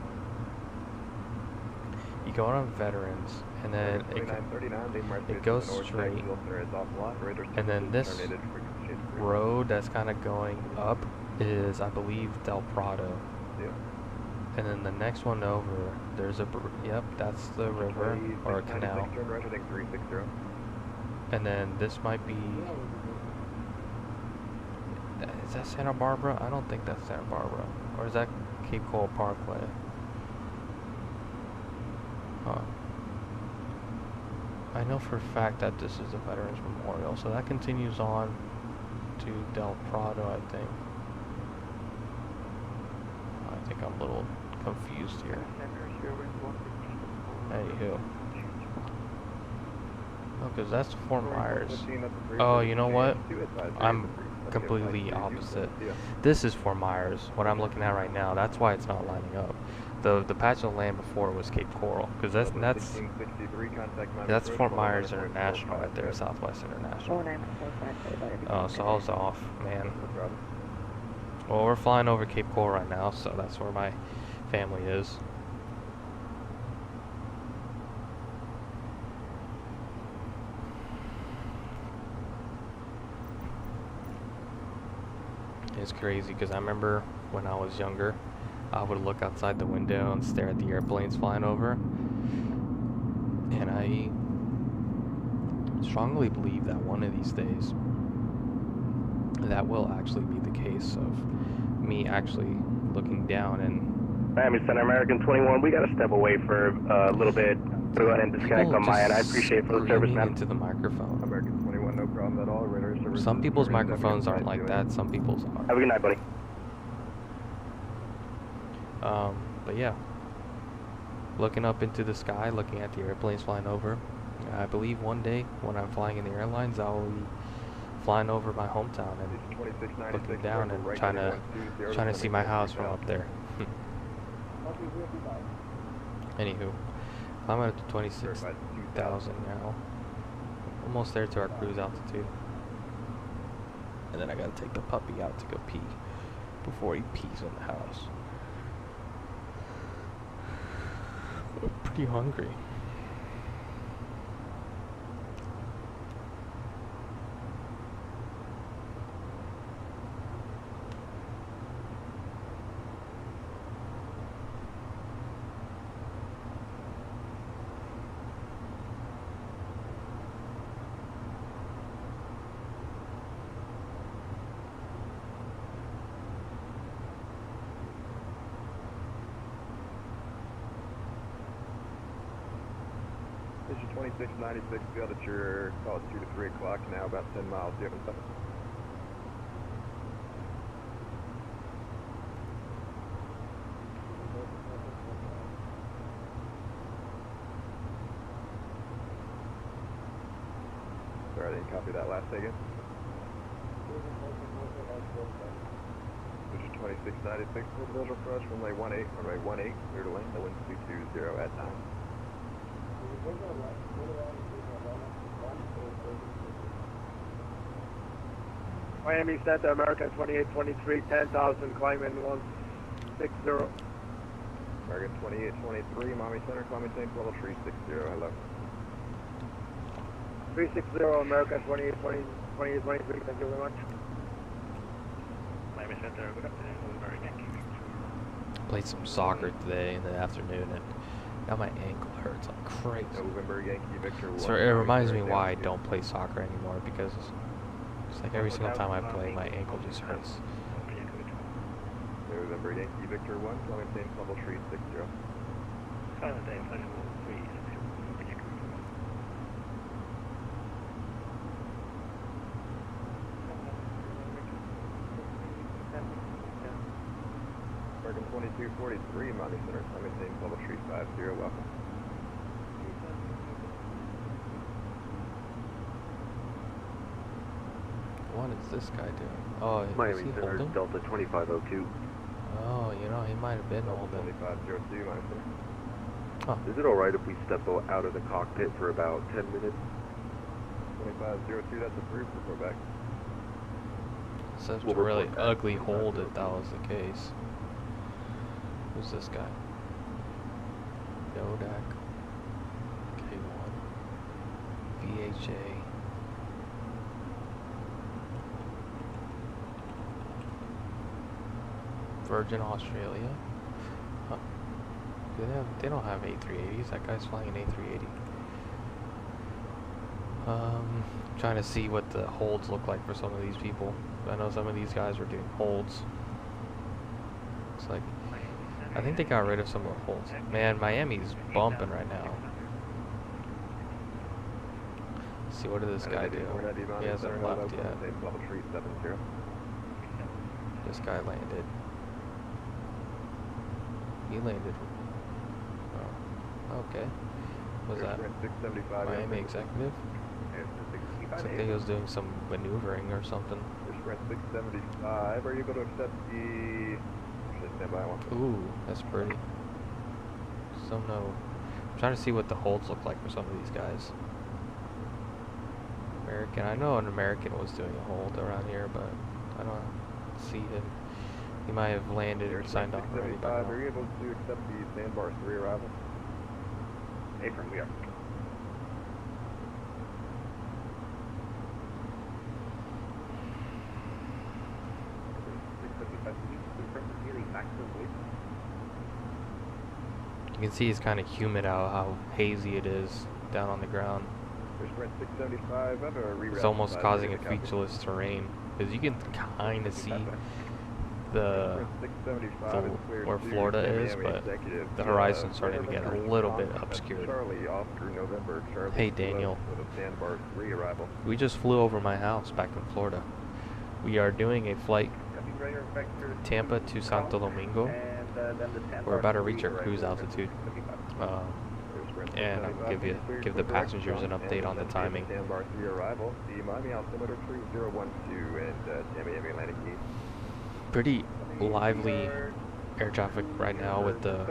you go on Veterans, and then it goes straight, and then this road that's kind of going up is, I believe, Del Prado. And then the next one over, there's a yep, that's the river or a canal. And then this might be, is that Santa Barbara? I don't think that's Santa Barbara. Or is that Cape Coral Parkway? Huh. I know for a fact that this is the Veterans Memorial, so that continues on to Del Prado, I think. I think I'm a little confused here. Anywho. Oh, because that's Fort Myers. Oh, you know what? I'm completely opposite. This is Fort Myers, what I'm looking at right now. That's why it's not lining up. The patch of land before was Cape Coral, because that's Fort Myers International right there, Southwest International. Oh, so I was off, man. Well, we're flying over Cape Coral right now, so that's where my family is. It's crazy because I remember when I was younger, I would look outside the window and stare at the airplanes flying over, and I strongly believe that one of these days that will actually be the case of me actually looking down and Miami Center, American 21, we got to step away for a little bit. Go ahead and disconnect on my end. I appreciate it for the service, man. Into the microphone. American 21, no problem at all. Radar service. Some people's microphones aren't like that. Some people's are. Have a good night, buddy. But yeah, looking up into the sky, looking at the airplanes flying over. I believe one day when I'm flying in the airlines, I'll be flying over my hometown and looking down and trying to see my house from up there. Anywho, I'm at 26,000 now. Almost there to our cruise altitude. And then I gotta take the puppy out to go pee before he pees in the house. I'm pretty hungry. Bridge 2696, feel that you're, call it 2 to 3 o'clock now, about 10 miles. Do you have any stuff? Sorry, I didn't copy that last second. Bridge 2696, visual approach, runway 18, clear to land, the wind 220 at 9. Miami Santa American 2823, 10,000, climbing 160. American 2823, Miami Center, climbing tank level 360, hello. 360, American 2823, thank you very much. Miami Center, good afternoon. American. Played some soccer today in the afternoon, and now my ankle hurts like crazy. November Yankee Victor 1. So it reminds me why I don't play soccer anymore, because it's like every single time I play, my ankle just hurts. November Yankee Victor 1, climbing tank level 360. Climbing tank level 360. American 2243, Miami Center, climbing tank level 350, welcome. What is this guy doing? Oh, Miami is he Center, holding? Delta 2502. Oh, you know, he might have been holding. 2502, Miami Center. Huh. Is it alright if we step out of the cockpit for about 10 minutes? 2502, that's approved, we'll go back. Such a really ugly hold if that was the case. Who's this guy? Nodak. K1. VHA. Virgin Australia. Huh. They don't have A380s. That guy's flying an A380. Trying to see what the holds look like for some of these people. I know some of these guys are doing holds. It's like, I think they got rid of some of the holds. Man, Miami's bumping right now. Let's see, what did this guy do? He hasn't left yet. This guy landed. He landed. Oh, okay. Was that Miami executive? Looks like he was doing some maneuvering or something. Sprint 675, are you able to accept the... Stand by one. Ooh, that's pretty. So no. I'm trying to see what the holds look like for some of these guys. American. I know an American was doing a hold around here, but I don't see him. He might have landed or signed off already. Are you able to accept the sandbar 3 arrival? Apron, we are. You can see it's kind of humid out, how hazy it is down on the ground. It's almost causing a featureless terrain, because you can kind of see where Florida is, but the horizon's starting to get a little bit obscured. Hey Daniel, we just flew over my house back in Florida. We are doing a flight Tampa to Santo Domingo. We're about to reach our cruise altitude, and I'll give the passengers an update on the timing. Pretty lively air traffic right now with the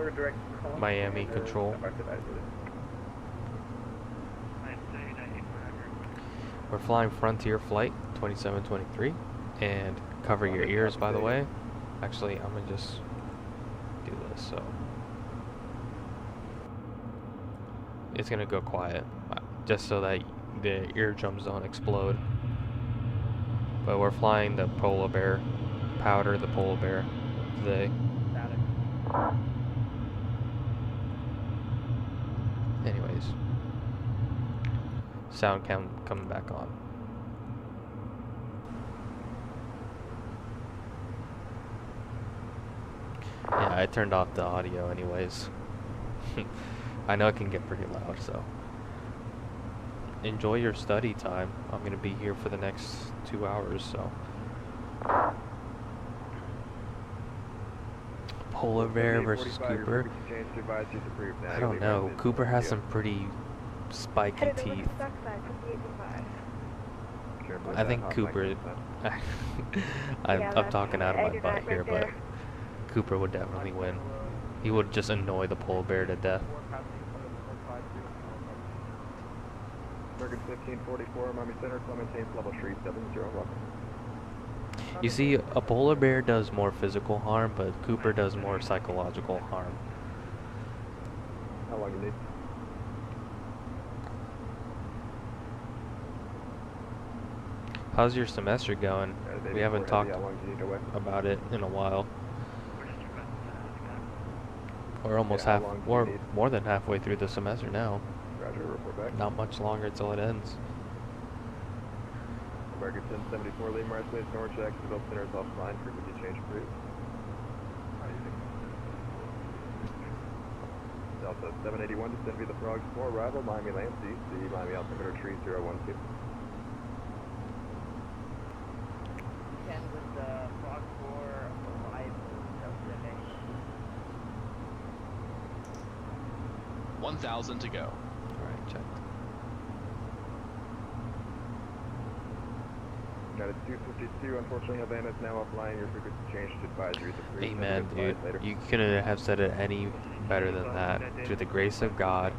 Miami control. We're flying Frontier Flight 2723, and cover your ears, by the way. Actually, I'm gonna just do this, so it's gonna go quiet, just so that the eardrums don't explode. But we're flying the Polar Bear, Powder the Polar Bear today. Anyways, sound cam coming back on. Yeah, I turned off the audio anyways. I know it can get pretty loud, so enjoy your study time. I'm going to be here for the next 2 hours, so. Polar Bear versus Cooper. I don't know. Cooper has some pretty spiky teeth. I think Cooper. I'm talking out of my butt here, but Cooper would definitely win. He would just annoy the polar bear to death. American 1544, Miami Center, Clementine, level 370, welcome. You see, a polar bear does more physical harm, but Cooper does more psychological harm. How long you need? How's your semester going? We haven't talked How long do you need to wait? about it in a while. We're almost Yeah, half, how long do you we're need? more than halfway through the semester now. Roger, report back. Not much longer till it ends. American 1074, Lee Mars, Place, Norjack, Develop Center is offline, frequency change approved. Delta 781, descend via the Frogs 4, arrival, Miami Land, DC, Miami altimeter 3012. Descend with the Frog 4, arrival, Delta 1,000 to go. Alright, check. United 252, unfortunately Havana is now offline, your frequency changed to advisories approved. Hey man, dude, you couldn't have said it any better than that. Through the grace of God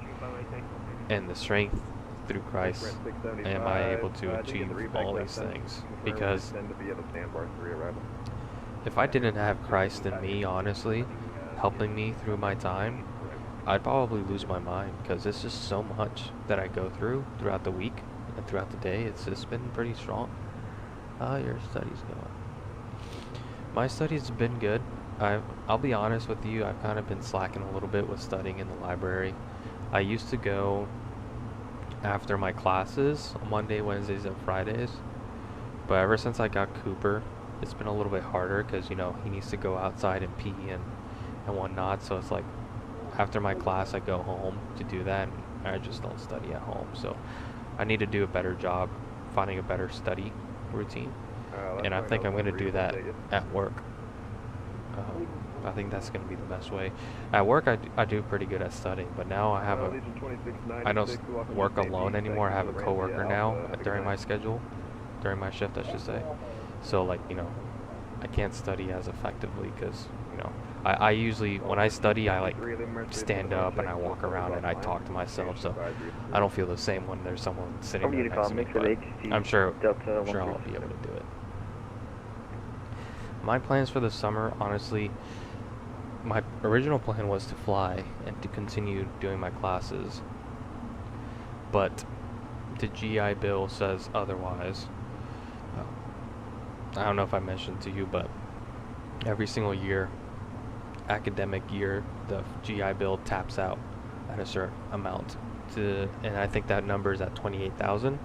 and the strength through Christ, am I able to achieve all these things. Because if I didn't have Christ in me, honestly, helping me through my time, I'd probably lose my mind, because it's just so much that I go through throughout the week and throughout the day. It's just been pretty strong. How your studies going? My studies have been good. I'll be honest with you, I've kind of been slacking a little bit with studying in the library. I used to go after my classes on Monday, Wednesdays, and Fridays. But ever since I got Cooper, it's been a little bit harder because, you know, he needs to go outside and pee and whatnot. So it's like after my class, I go home to do that, and I just don't study at home. So I need to do a better job finding a better study routine. And I think I'm going to do that at work. I think that's going to be the best way. At work, I do pretty good at studying, but now I have I don't work alone anymore. I have a coworker now during my schedule, during my shift, I should say. So, like, you know, I can't study as effectively because, you know, I usually, when I study, I like stand up and I walk around and I talk to myself, so I don't feel the same when there's someone sitting there next to me, but I'm sure I'll be able to do it. My plans for the summer, honestly, my original plan was to fly and to continue doing my classes, but the GI Bill says otherwise. I don't know if I mentioned to you, but every single year, academic year, the GI Bill taps out at a certain amount, and I think that number is at 28,000.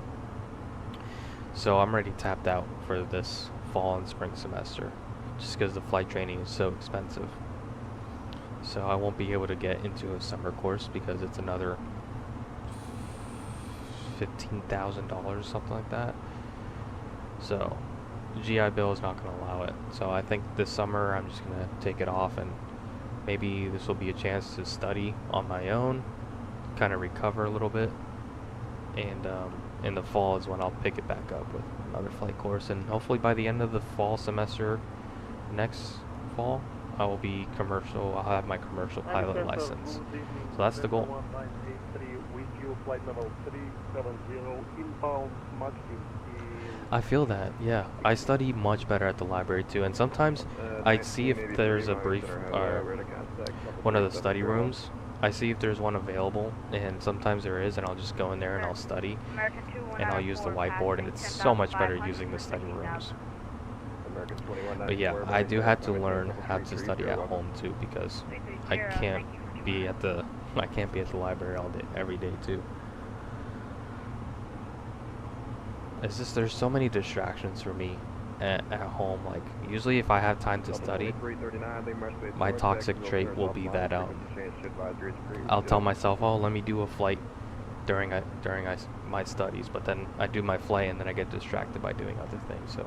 So I'm already tapped out for this fall and spring semester, just because the flight training is so expensive. So I won't be able to get into a summer course because it's another $15,000, something like that. So the GI Bill is not going to allow it. So I think this summer I'm just going to take it off, and maybe this will be a chance to study on my own, kind of recover a little bit, and in the fall is when I'll pick it back up with another flight course, and hopefully by the end of the fall semester next fall I will be commercial. I'll have my commercial pilot license. So that's the goal. I feel that, yeah. I study much better at the library too, and sometimes I see if there's a brief one of the study rooms. I see if there's one available, and sometimes there is, and I'll just go in there and I'll study, and I'll use the whiteboard, and it's so much better using the study rooms. But yeah, I do have to learn how to study at home too, because I can't be at the library all day, every day too. It's just there's so many distractions for me at home. Like usually if I have time to study, my toxic trait will be that I'll tell myself, oh, let me do a flight during my studies, but then I do my flight and then I get distracted by doing other things, so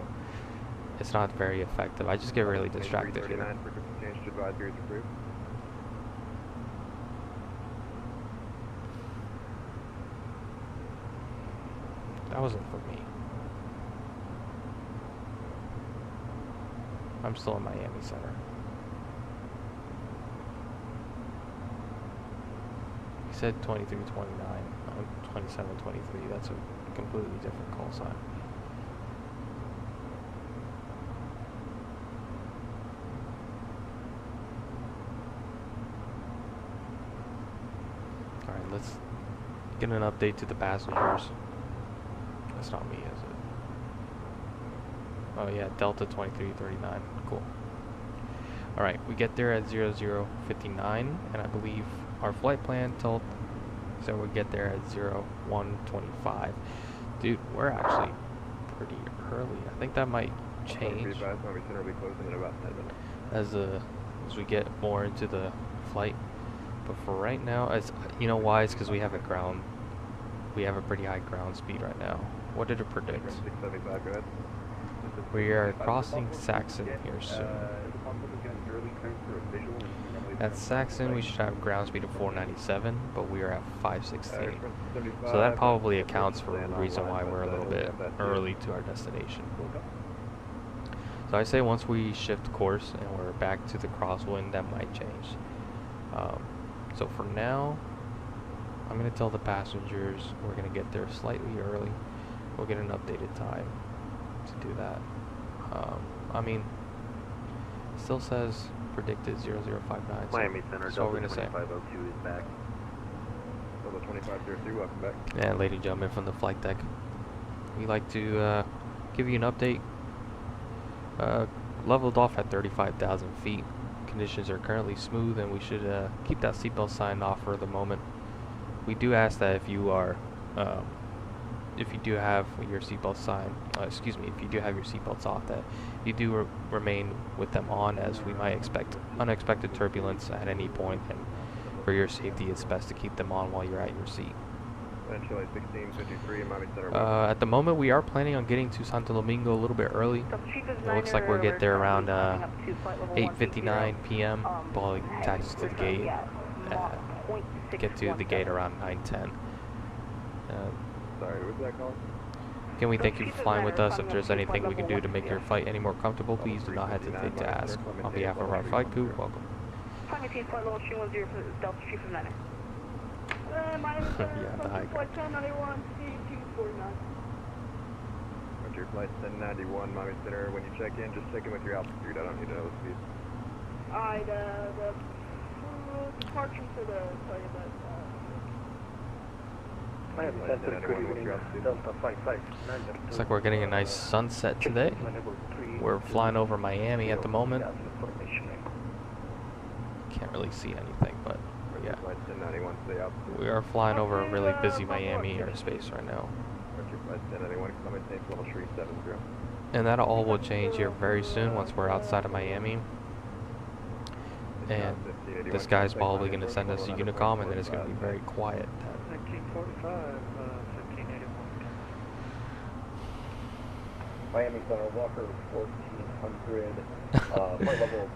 it's not very effective. I just get really distracted here. Change to advisory is approved. That wasn't for me. I'm still in Miami Center. He said 2329. I'm 2723. That's a completely different call sign. Alright, let's get an update to the passengers. That's not me, is it? Oh yeah, Delta 2339. Cool. Alright, we get there at 00:59, and I believe our flight plan told so we get there at 01:25. Dude, we're actually pretty early. I think that might change as we get more into the flight. But for right now, as you know why, it's because we have a pretty high ground speed right now. What did it predict? 675, go ahead. We are crossing Saxon here soon. At Saxon, we should have ground speed of 497, but we are at 516. So that probably accounts for the reason why we're a little bit early to our destination. So I say once we shift course and we're back to the crosswind, that might change. So for now, I'm going to tell the passengers we're going to get there slightly early. We'll get an updated time to do that. I mean, it still says predicted 0059. Miami Center, so we're going to say. 2502 is back. Delta 2503, welcome back. And ladies and gentlemen from the flight deck, we like to give you an update. Leveled off at 35,000 feet. Conditions are currently smooth, and we should keep that seatbelt sign off for the moment. We do ask that if you are, if you do have your seatbelt sign, if you do have your seatbelts off, that you do remain with them on, as we might expect unexpected turbulence at any point, and for your safety, it's best to keep them on while you're at your seat. Chile 1653, Miami Center. At the moment, we are planning on getting to Santo Domingo a little bit early. It looks like we'll get there around 8:59 p.m. While taxis to the gate. Get to the gate around 9:10. Sorry, what's that call? Again, we thank you for flying with us. If there's anything we can do to make your flight any more comfortable, please do not hesitate to ask. On behalf of our flight crew, welcome. Yeah, the high ground. Your flight 1091, Miami Center. When you check in, just check in with your altitude. I don't need to know the speed. Alright, the departure for the, sorry about Miami Center, good evening, Delta 55. Looks like we're getting a nice sunset today. We're flying over Miami at the moment. Can't really see anything, but yeah. We are flying over a really busy Miami airspace right now. And that all will change here very soon once we're outside of Miami. And this guy's probably going to send us a Unicom, and then it's going to be very quiet. 1945, 1581. Miami Center, Walker 1400.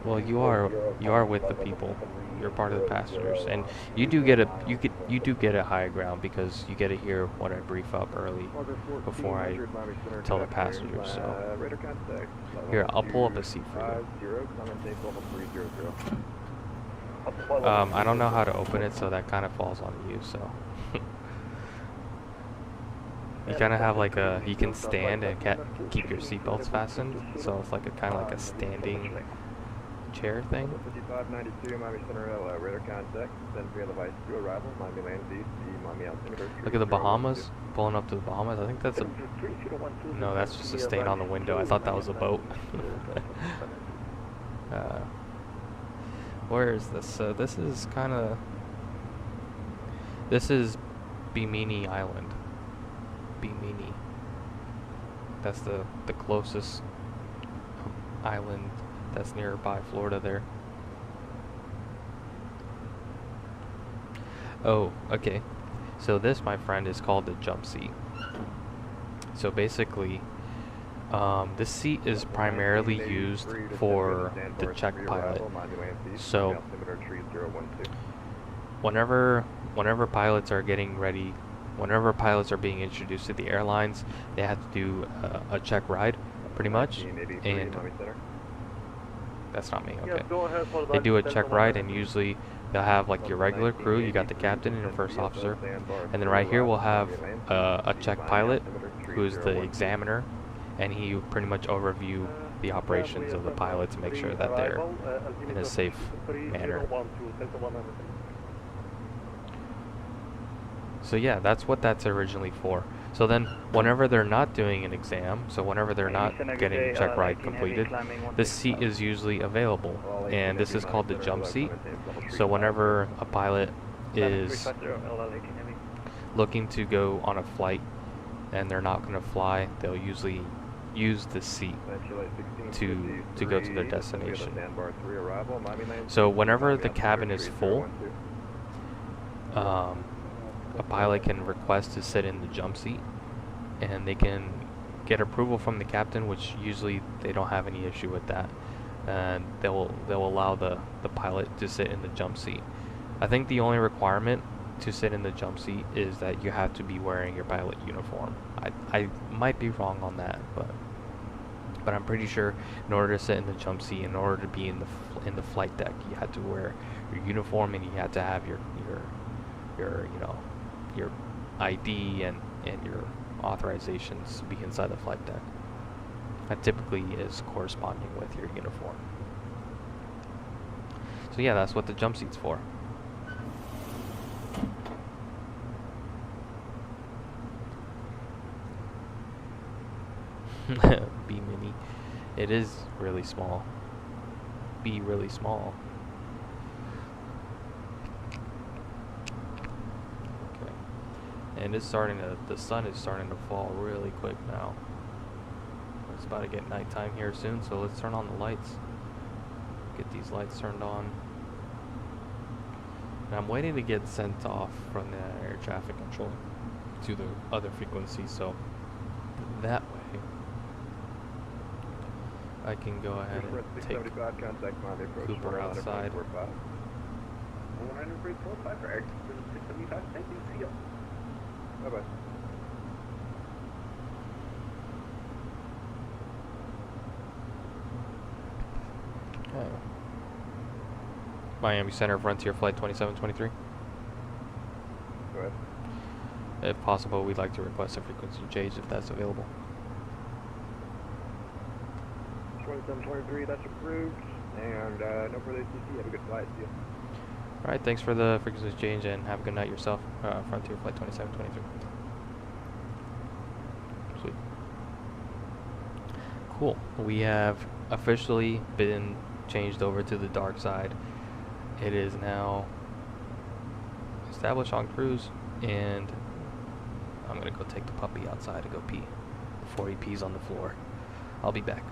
Well, you are with the people. You're part of the passengers, and you do get a higher ground because you get to hear what I brief up early before I tell the passengers. So here, I'll pull up a seat for you. I don't know how to open it, so that kind of falls on you. So you kind of have like you can stand and keep your seatbelts fastened, so it's like a kind of like a standing chair thing. 5592, Miami Center, radar contact, send via device to arrival, Miami land DC, Miami altimeter. Look at the Bahamas, pulling up to the Bahamas. I think that's a, no, that's just a stain on the window. I thought that was a boat. Where is this? So this is Bimini Island. Bimini. That's the closest island that's nearby Florida there. Oh, okay. So this, my friend, is called the jump seat. So basically, this seat is primarily used for the check pilot. So whenever pilots are getting ready, whenever pilots are being introduced to the airlines, they have to do a check ride, pretty much. And that's not me. Okay. They do a check ride, and usually they'll have like your regular crew. You got the captain and your first officer, and then right here we'll have a check pilot, who's the examiner, and he pretty much overview the operations of the pilot to make sure that they're in a safe manner. So yeah, that's what that's originally for. So then, whenever they're not doing an exam, so whenever they're not getting check ride completed, this seat is usually available, and this is called the jump seat. So whenever a pilot is looking to go on a flight and they're not going to fly, they'll usually use this seat to go to their destination. So whenever the cabin is full, a pilot can request to sit in the jump seat, and they can get approval from the captain, which usually they don't have any issue with that, and they'll allow the pilot to sit in the jump seat. I think the only requirement to sit in the jump seat is that you have to be wearing your pilot uniform. I might be wrong on that, but I'm pretty sure in order to sit in the jump seat, in order to be in the flight deck, you had to wear your uniform, and you had to have your you know, your ID and your authorizations to be inside the flight deck. That typically is corresponding with your uniform. So yeah, that's what the jump seat's for. B mini. It is really small. B really small. And it's the sun is starting to fall really quick now. It's about to get nighttime here soon, so let's turn on the lights. Get these lights turned on. And I'm waiting to get sent off from the air traffic control to the other frequency, so that way I can go ahead and take Cooper outside. Bye-bye. Okay. Miami Center, Frontier Flight 2723. Go ahead. If possible, we'd like to request a frequency change if that's available. 2723, that's approved. And no further ATC. Have a good flight. See you. Alright, thanks for the frequency change, and have a good night yourself. Frontier Flight 2723. Sweet. Cool. We have officially been changed over to the dark side. It is now established on cruise, and I'm gonna go take the puppy outside to go pee before he pees on the floor. I'll be back.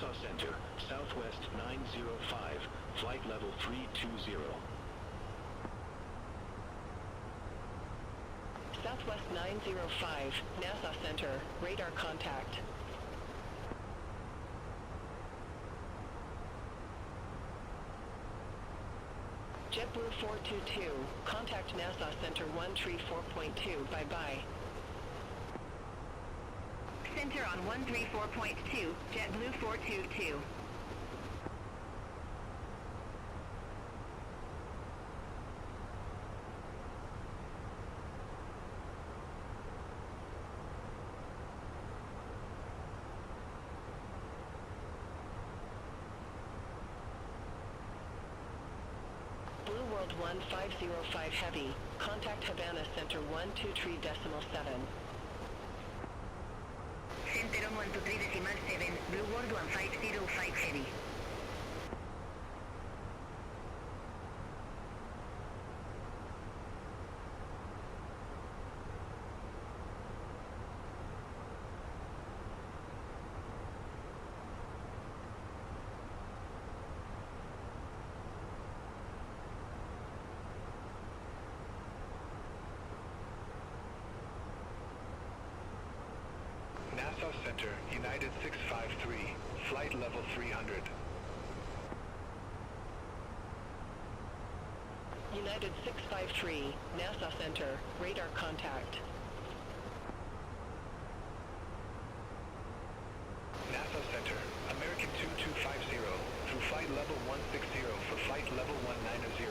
Nassau Center, Southwest 905, flight level 320. Southwest 905, Nassau Center, radar contact. JetBlue 422, contact Nassau Center 134.2, bye-bye. Center on 134.2, JetBlue 422. Blue World 1505 Heavy, contact Havana Center 123.7. Center on 123.7, Blue World 1505 Heavy. Nassau Center, United 653, flight level 300. United 653, Nassau Center, radar contact. Nassau Center, American 2250, through flight level 160 for flight level 190.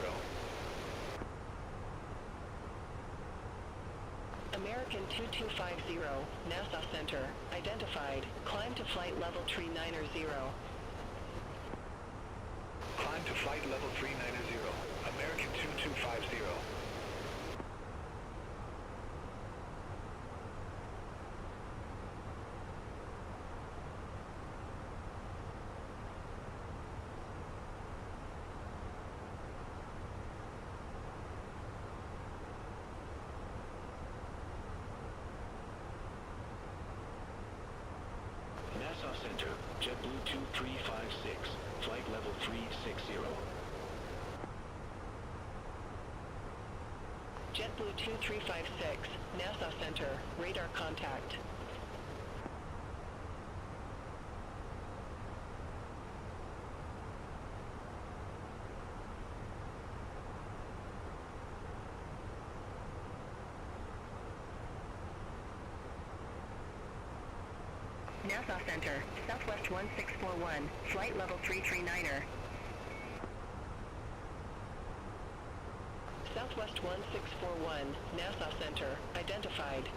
American 2250, Nassau Center, identified, climb to flight level 390. Climb to flight level 390, American 2250. Nassau Center, JetBlue 2356, flight level 360. JetBlue 2356, Nassau Center, radar contact. Nassau Center, Southwest 1641, flight level 339er. Southwest 1641, Nassau Center, identified.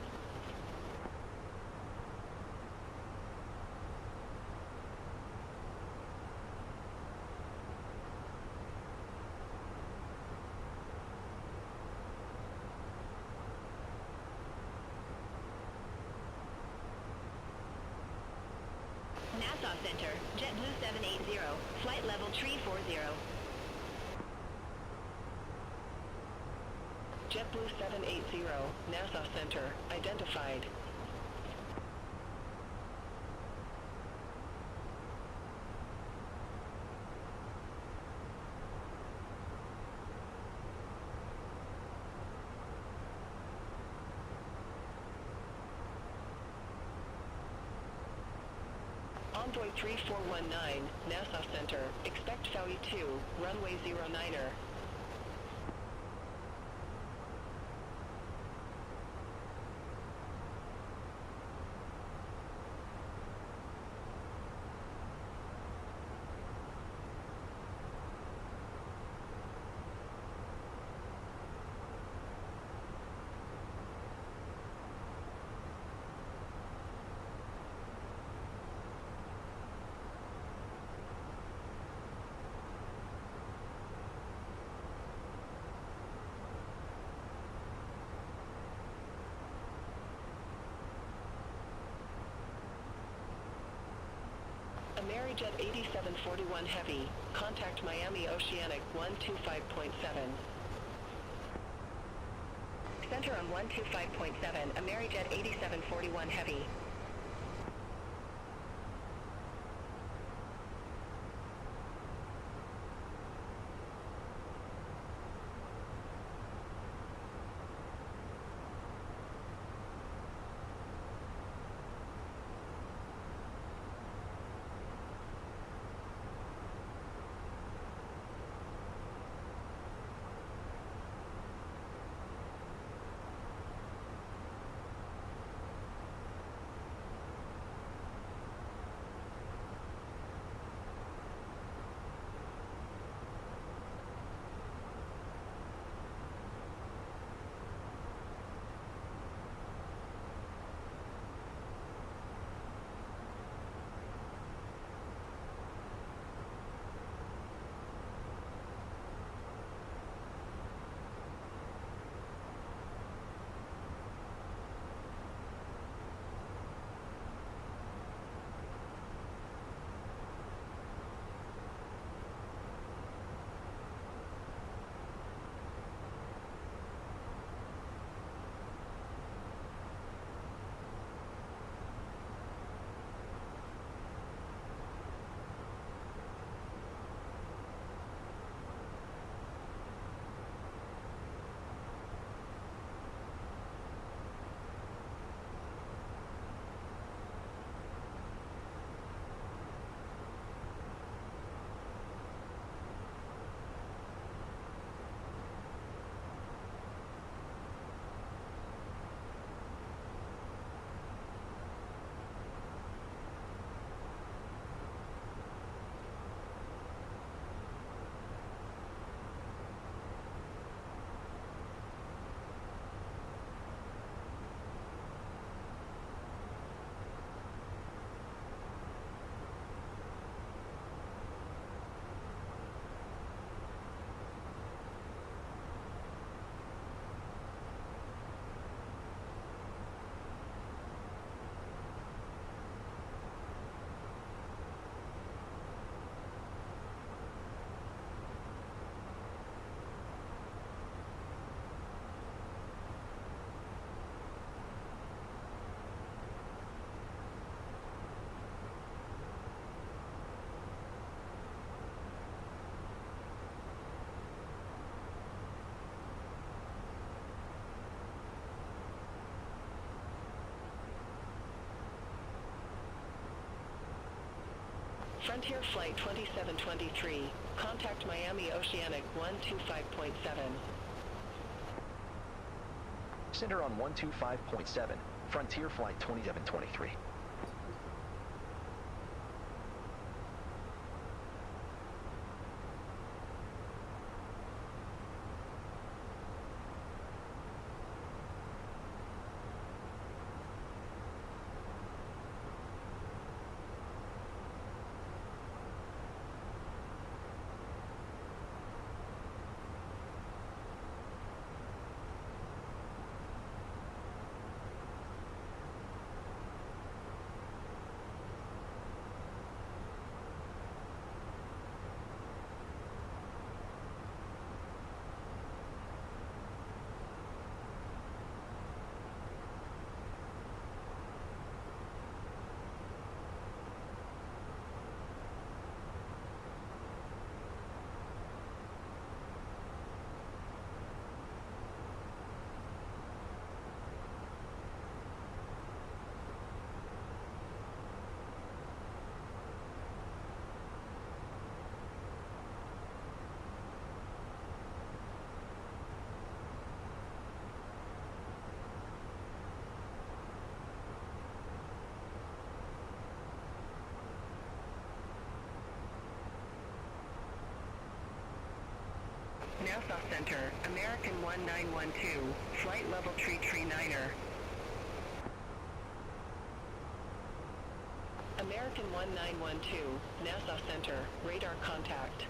Nassau Center, JetBlue 780, flight level 340. JetBlue 780, Nassau Center, identified. Envoy 3419, Nassau Center, expect Phowie 2, runway 09er. Amerijet 8741 Heavy, contact Miami Oceanic 125.7. Center on 125.7, Amerijet 8741 Heavy. Frontier Flight 2723, contact Miami Oceanic 125.7. Center on 125.7, Frontier Flight 2723. Nassau Center, American 1912, flight level 339er. American 1912, Nassau Center, radar contact.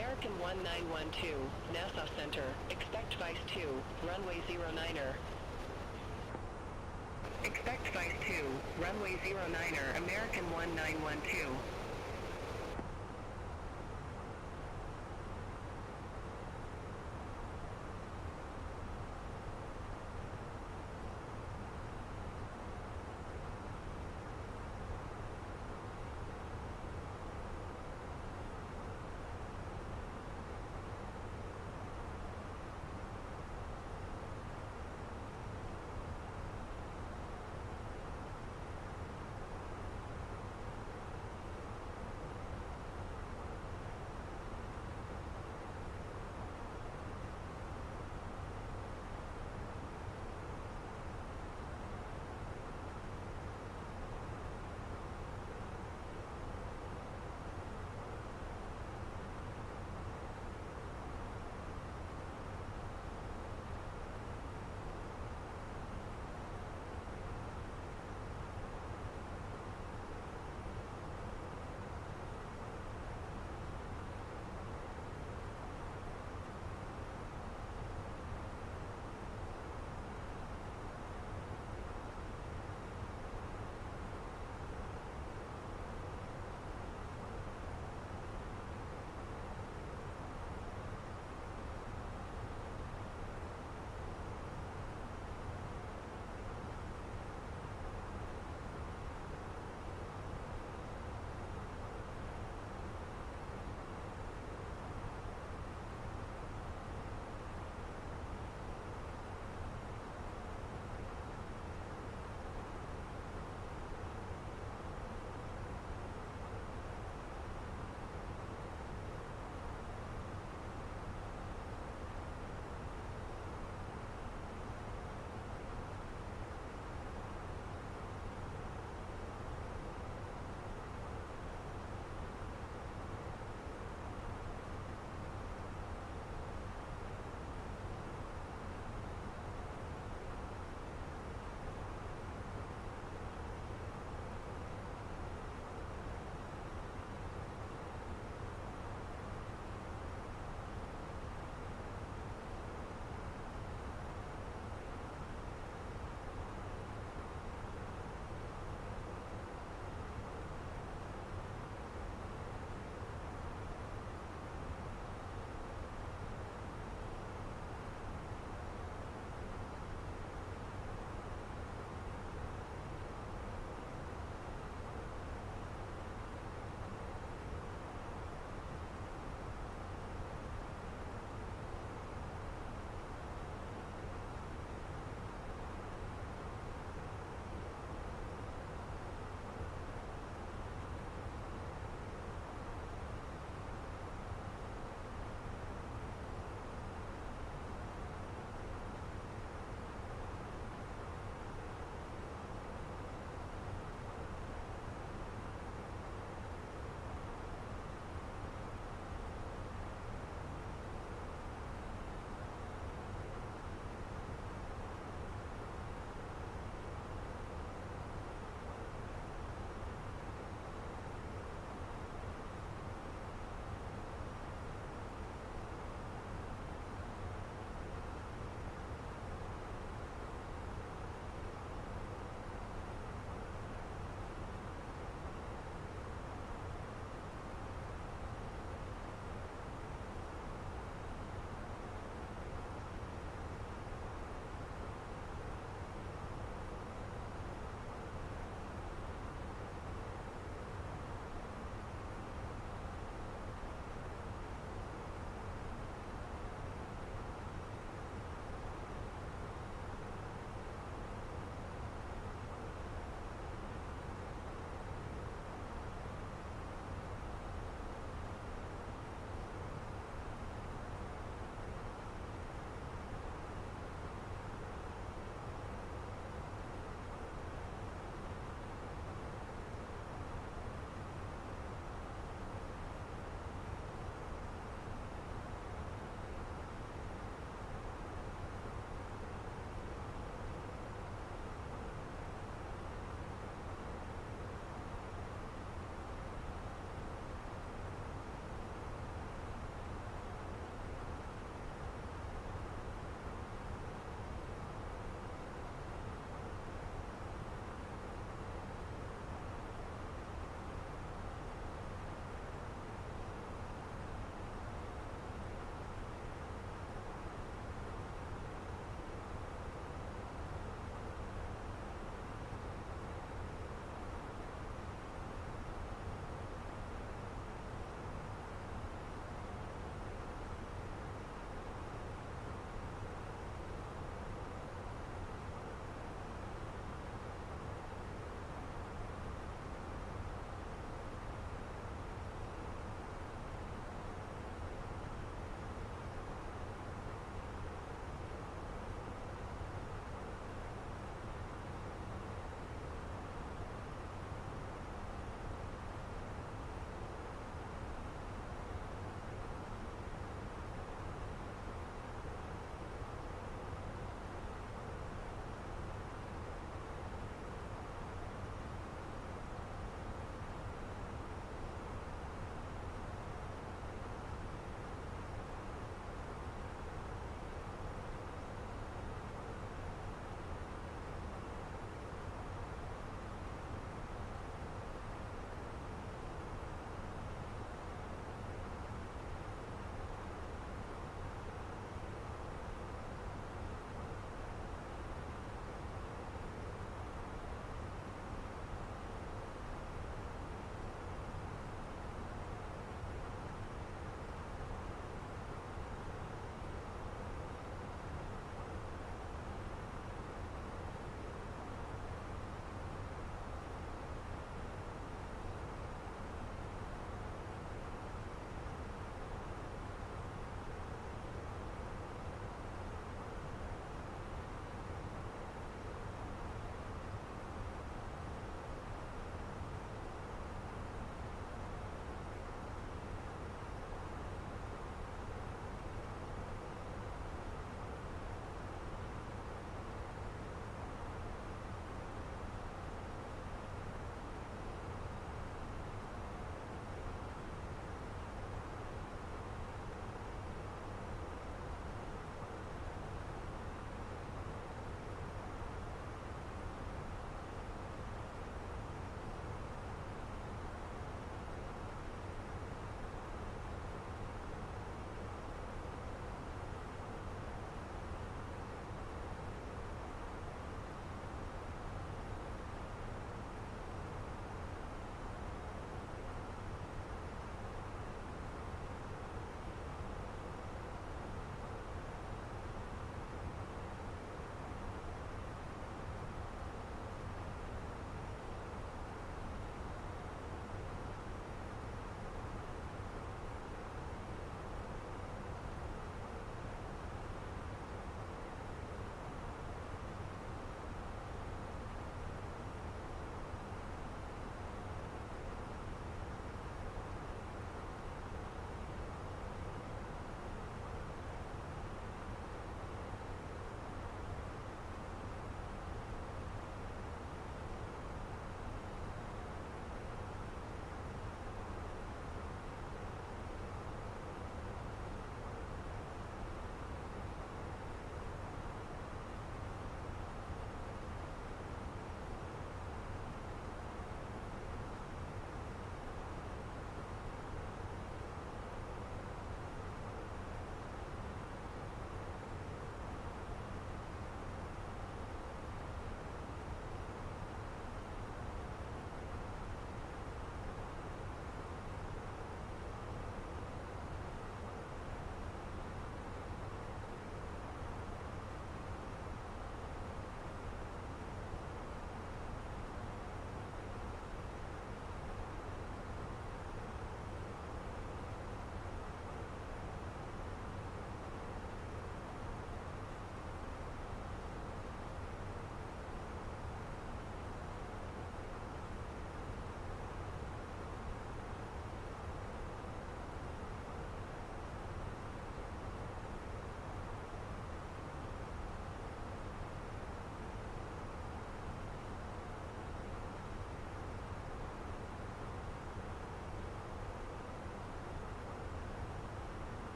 American 1912, Nassau Center. Expect Vice 2, runway 09er. Expect Vice 2, runway 09er, American 1912.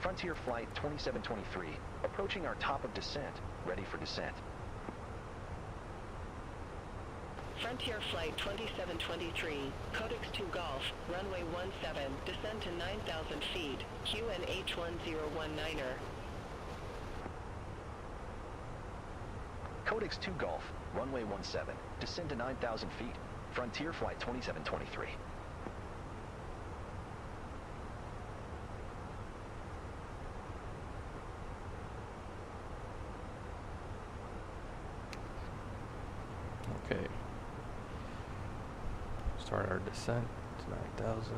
Frontier Flight 2723, approaching our top of descent, ready for descent. Frontier Flight 2723, Codex 2 Golf, runway 17, descend to 9,000 feet, QNH1019er. Codex 2 Golf, runway 17, descend to 9,000 feet, Frontier Flight 2723. Okay. Start our descent to 9,000.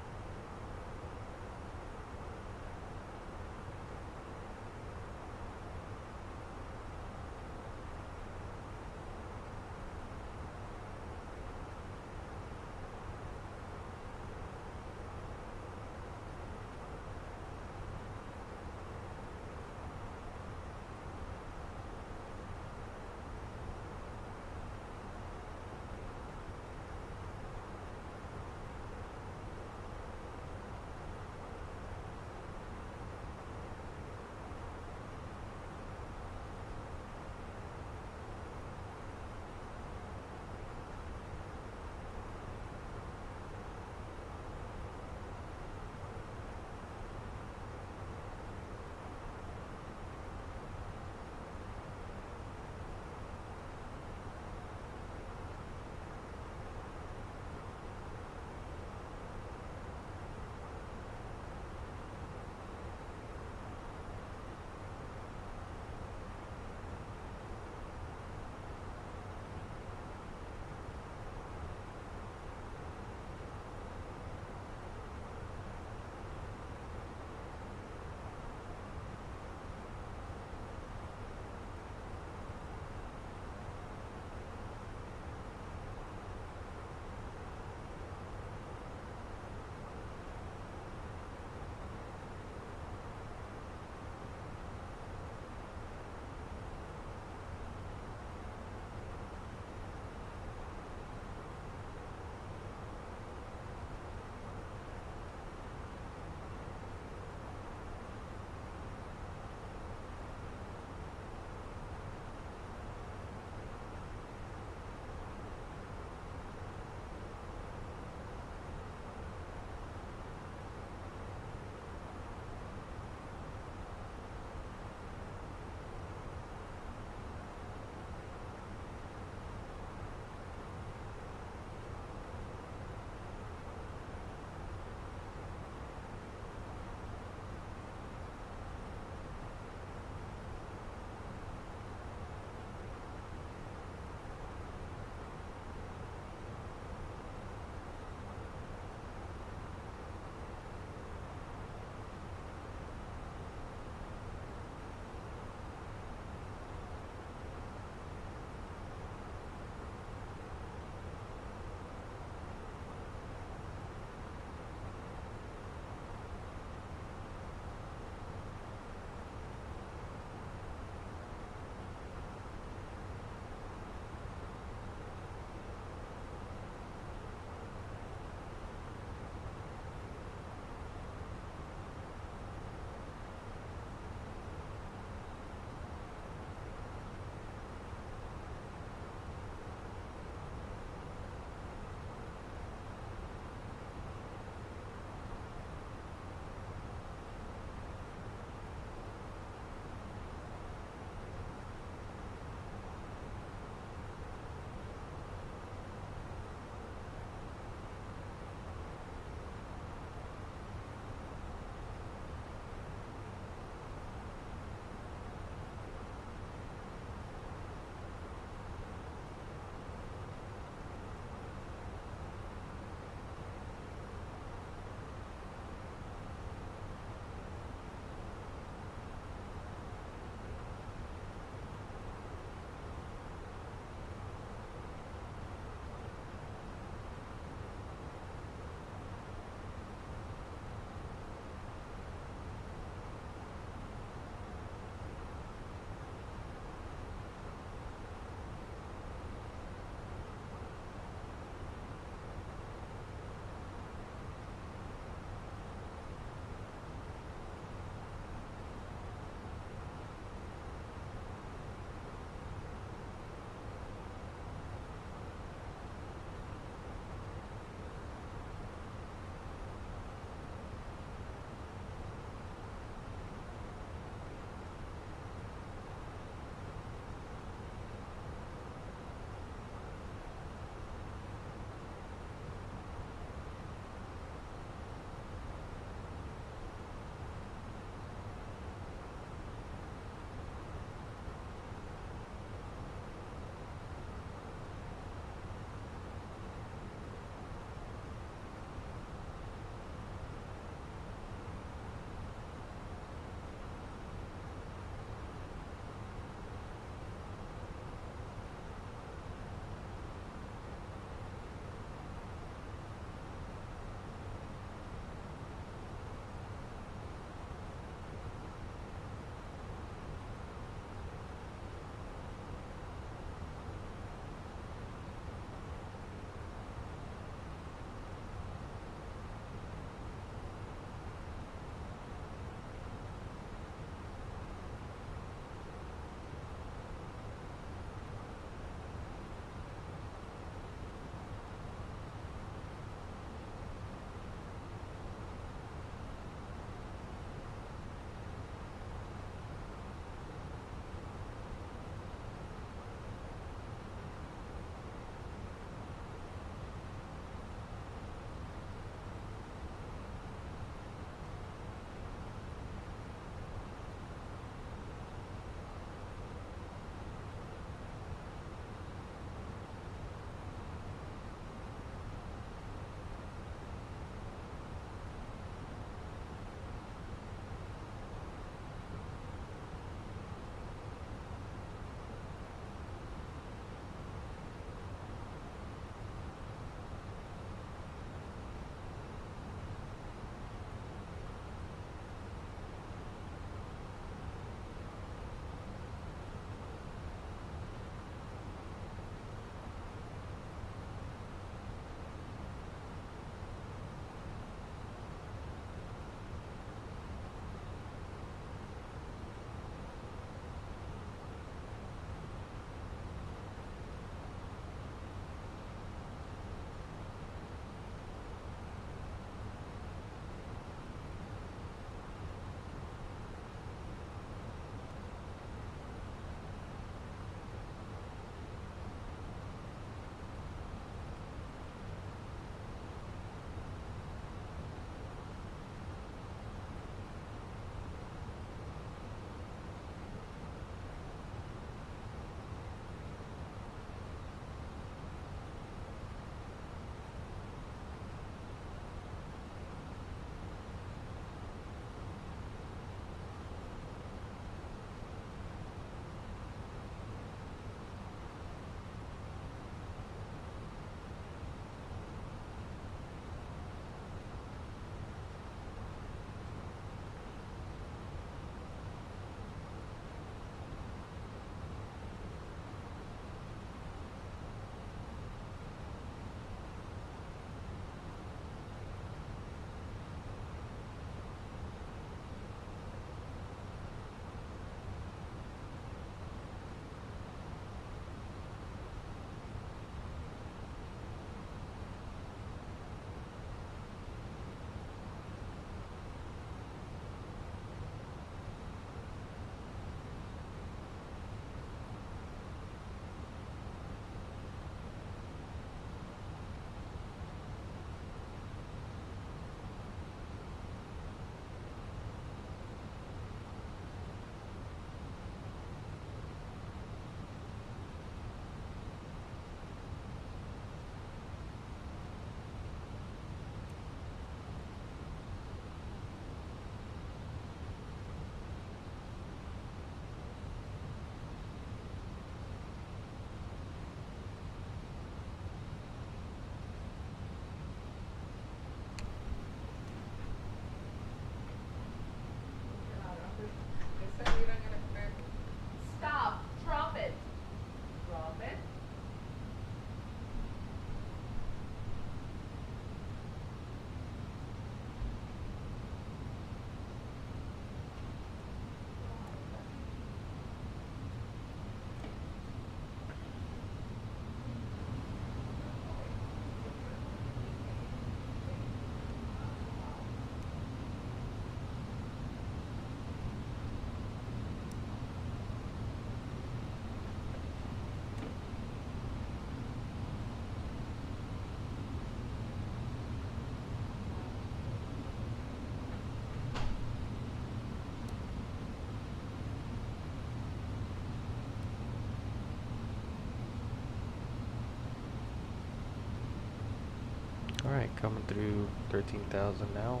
coming through 13,000 now.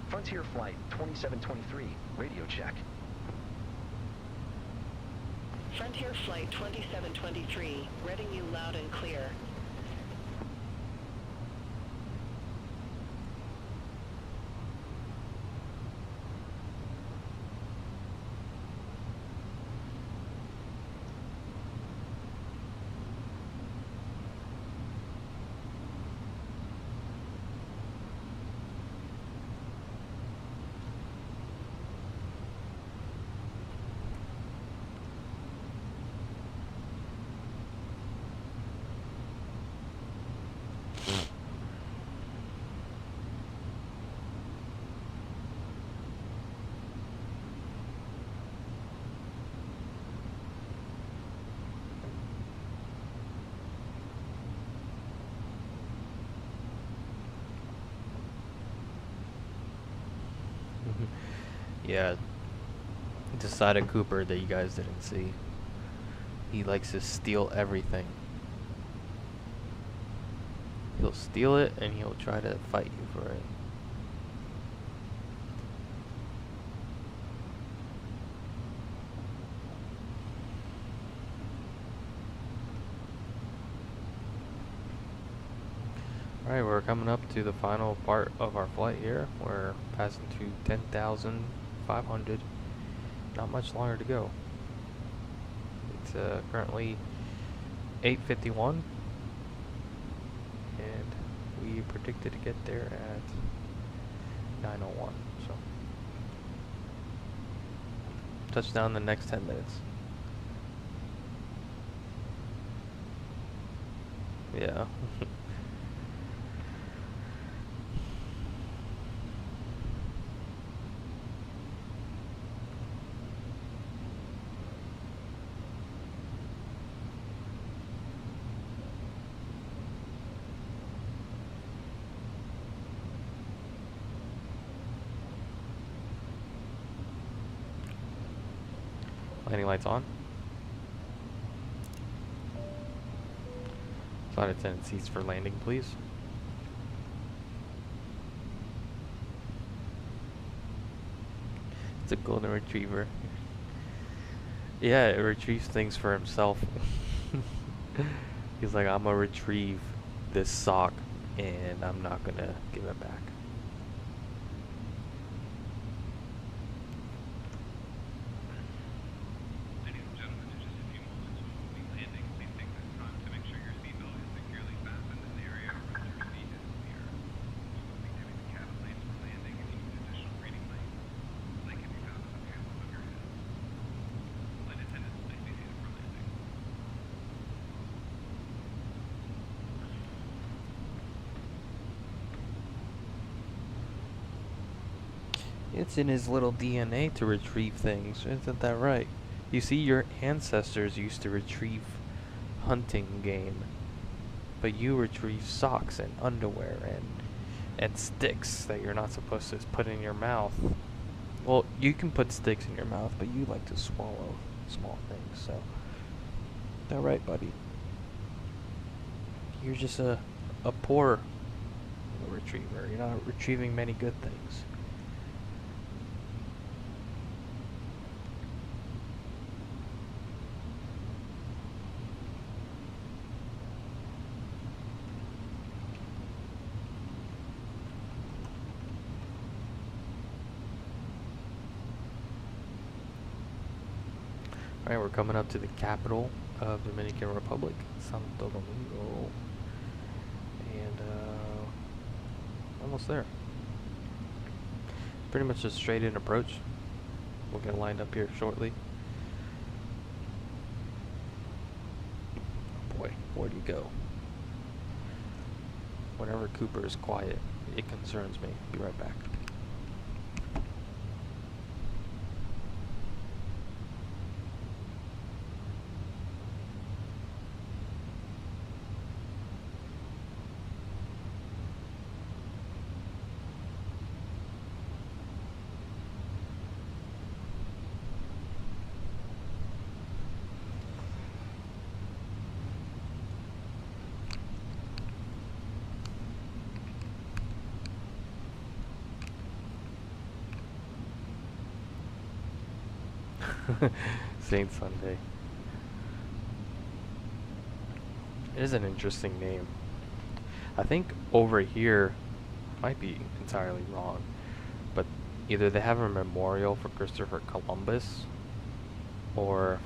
Frontier Flight 2723, radio check. Frontier Flight 2723, reading you loud and clear. Yeah, decided Cooper that you guys didn't see. He likes to steal everything. He'll steal it and he'll try to fight you for it. Alright, we're coming up to the final part of our flight here. We're passing to 10,500. Not much longer to go. It's currently 8:51, and we predicted to get there at 9:01. So touchdown in the next 10 minutes. Yeah. Landing lights on. Flight attendant seats for landing, please. It's a golden retriever. Yeah, it retrieves things for himself. He's like, I'm gonna retrieve this sock and I'm not gonna give it back. It's in his little DNA to retrieve things, isn't that right? You see, your ancestors used to retrieve hunting game, but you retrieve socks and underwear and sticks that you're not supposed to put in your mouth. Well, you can put sticks in your mouth, but you like to swallow small things, so. That right, buddy? You're just a poor retriever. You're not retrieving many good things. Alright, we're coming up to the capital of Dominican Republic, Santo Domingo. And, almost there. Pretty much a straight in approach. We'll get lined up here shortly. Boy, where'd he go? Whenever Cooper is quiet, it concerns me. Be right back. Saint Sunday. It is an interesting name. I think over here, might be entirely wrong, but either they have a memorial for Christopher Columbus, or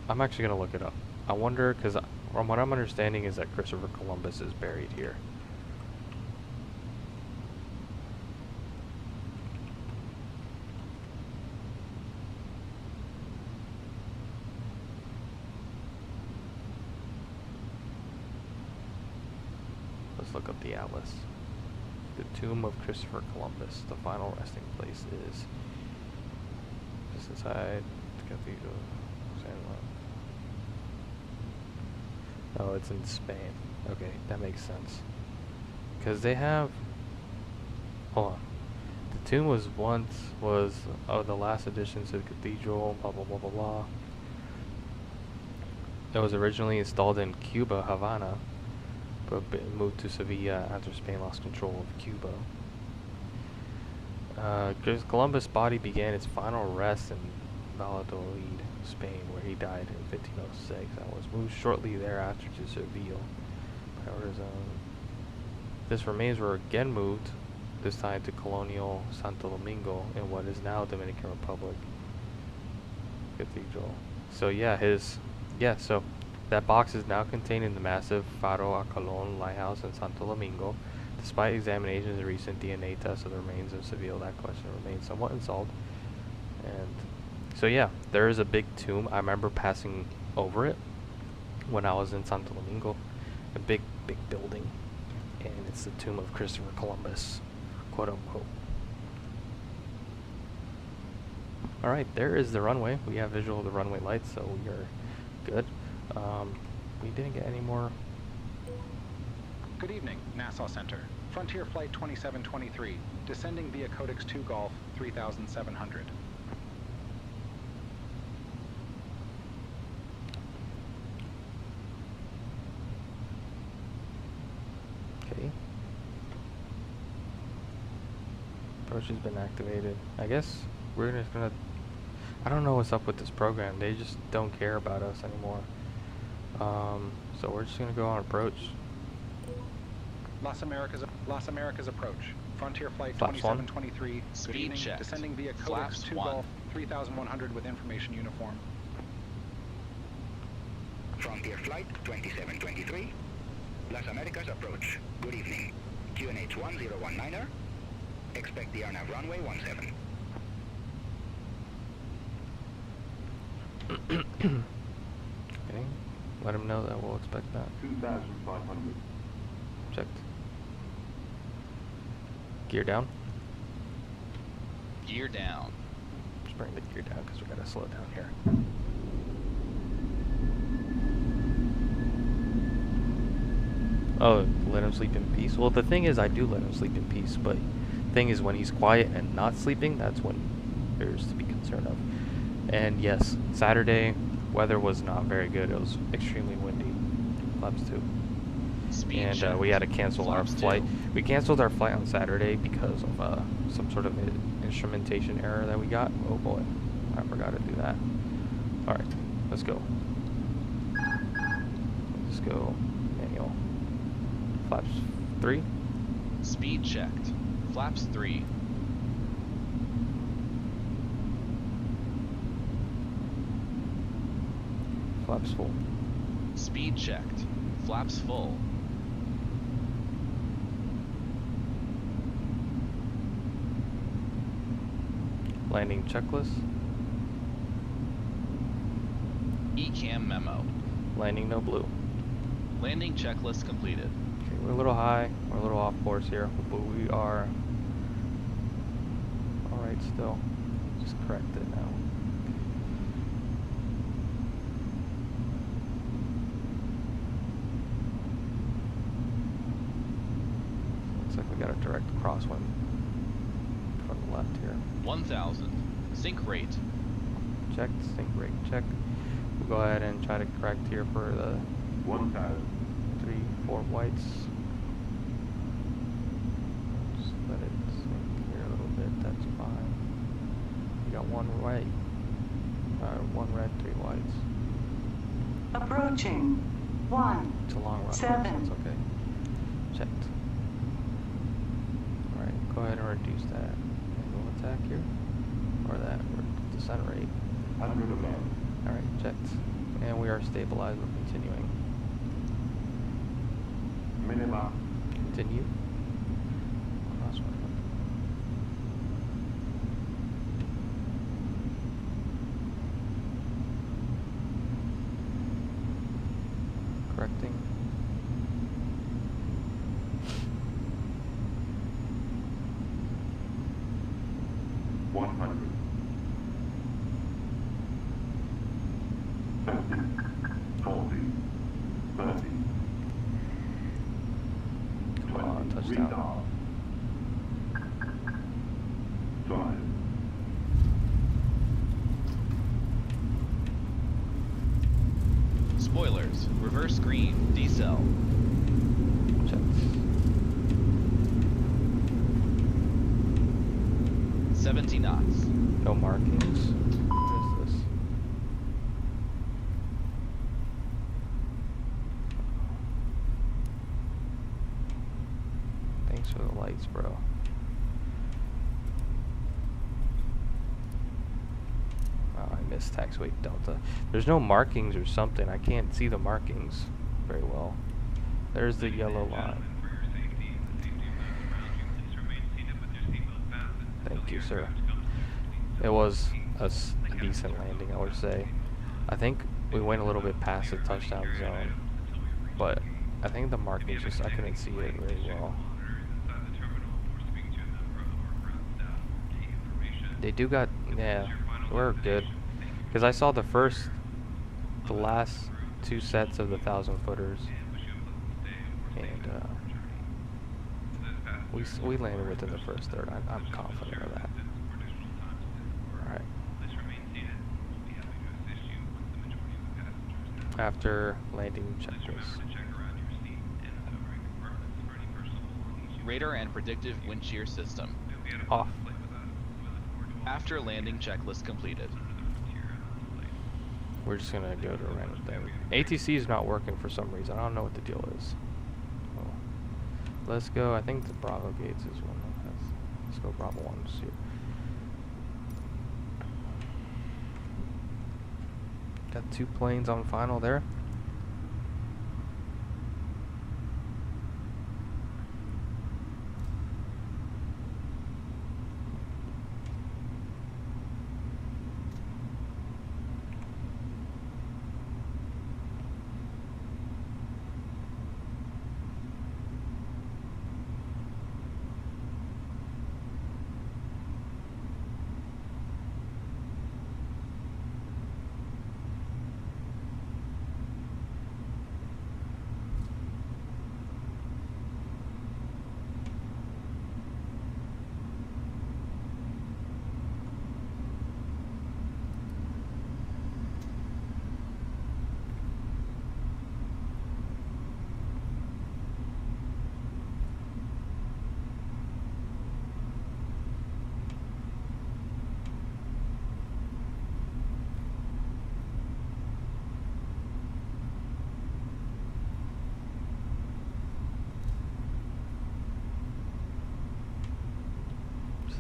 I'm actually gonna look it up. I wonder, because from what I'm understanding is that Christopher Columbus is buried here. Let's look up the atlas. The tomb of Christopher Columbus. The final resting place is just inside the cathedral. Oh, it's in Spain. Okay, that makes sense. Because they have... Hold on. The tomb was the last addition to the cathedral, blah blah blah blah blah. It was originally installed in Cuba, Havana, but moved to Sevilla after Spain lost control of Cuba. Columbus' body began its final rest in Valladolid, Spain, where he died in 1506, and was moved shortly thereafter to Seville. His remains were again moved, this time to colonial Santo Domingo in what is now Dominican Republic Cathedral. So yeah, so that box is now contained in the massive Faro a Colón lighthouse in Santo Domingo. Despite examinations and recent DNA tests of the remains of Seville, that question remains somewhat unsolved. And so yeah, there is a big tomb. I remember passing over it when I was in Santo Domingo. A big building. And it's the tomb of Christopher Columbus, quote unquote. Alright, there is the runway. We have visual of the runway lights, so we are good. We didn't get any more. Good evening, Nassau Center. Frontier Flight 2723, descending via Codex 2 Golf 3700. Okay. Approach has been activated. I guess we're just gonna... I don't know what's up with this program. They just don't care about us anymore. So we're just gonna go on approach. Las Americas approach. Frontier Flight Flaps 2723, Speed good evening, checked. descending via Codex Flaps 2 1. Golf 3100 with information uniform. Frontier Flight 2723, Las Americas approach. Good evening. QNH 1019er. Expect the RNAV runway 17. Okay. Let him know that we'll expect that. 2,500. Checked. Gear down. Gear down. Just bring the gear down because we gotta slow down here. Oh, let him sleep in peace. Well, the thing is, I do let him sleep in peace, but the thing is, when he's quiet and not sleeping, that's when there's to be concerned of. And yes, Saturday, weather was not very good. It was extremely windy. Flaps 2. Speed And check. we had to cancel our Flaps 2. flight. We canceled our flight on Saturday because of some sort of instrumentation error that we got. Oh boy, I forgot to do that. Alright, let's go. Let's go manual. Flaps 3. Speed checked. Flaps 3. Flaps full. Speed checked. Flaps full. Landing checklist. ECAM memo. Landing no blue. Landing checklist completed. Okay, we're a little high. We're a little off course here, but we are alright still. Just correct it now. Looks like we got a direct crosswind from the left here. 1000. Sync rate. Checked. Sync rate check. We'll go ahead and try to correct here for the 1,000. 3, 4 whites. Just let it sink here a little bit. That's fine. We got one right. 1 red, 3 whites. Approaching. 1. It's a long run, 7. so it's okay. Checked. Alright, go ahead and reduce that angle attack here. Or that, or descent rate. 100 above. Alright, checked. And we are stabilized, we're continuing. Minima. Continue. Last one. Correcting. Touchdown. Spoilers. Reverse green. Decel. Checked. 70 knots. No markings. What is this? Thanks for the lights, bro. Oh, I missed taxiway delta. There's no markings or something. I can't see the markings very well. There's the yellow line. Thank you, sir. It was a decent landing, I would say. I think we went a little bit past the touchdown zone, but I think the markings just, I couldn't see it very well. They do got, yeah, we're good. Because I saw the last 2 sets of the 1,000-footers, and we landed within the first third. I'm confident of that. Alright. After landing, checklist. Radar and predictive wind shear system. Off. After landing checklist completed. We're just gonna go to a random thing. ATC is not working for some reason. I don't know what the deal is. Oh. Let's go. I think the Bravo Gates is one that has. Let's go Bravo 1 here. Got 2 planes on final there.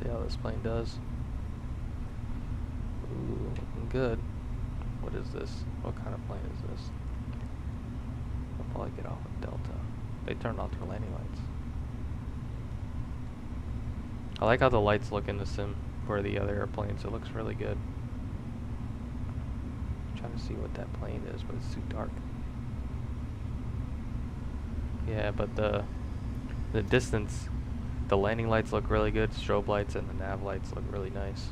See how this plane does. Ooh, looking good. What is this? What kind of plane is this? I'll probably get off of Delta. They turned off their landing lights. I like how the lights look in the sim for the other airplanes. It looks really good. I'm trying to see what that plane is, but it's too dark. Yeah, but the distance, the landing lights look really good, strobe lights and the nav lights look really nice.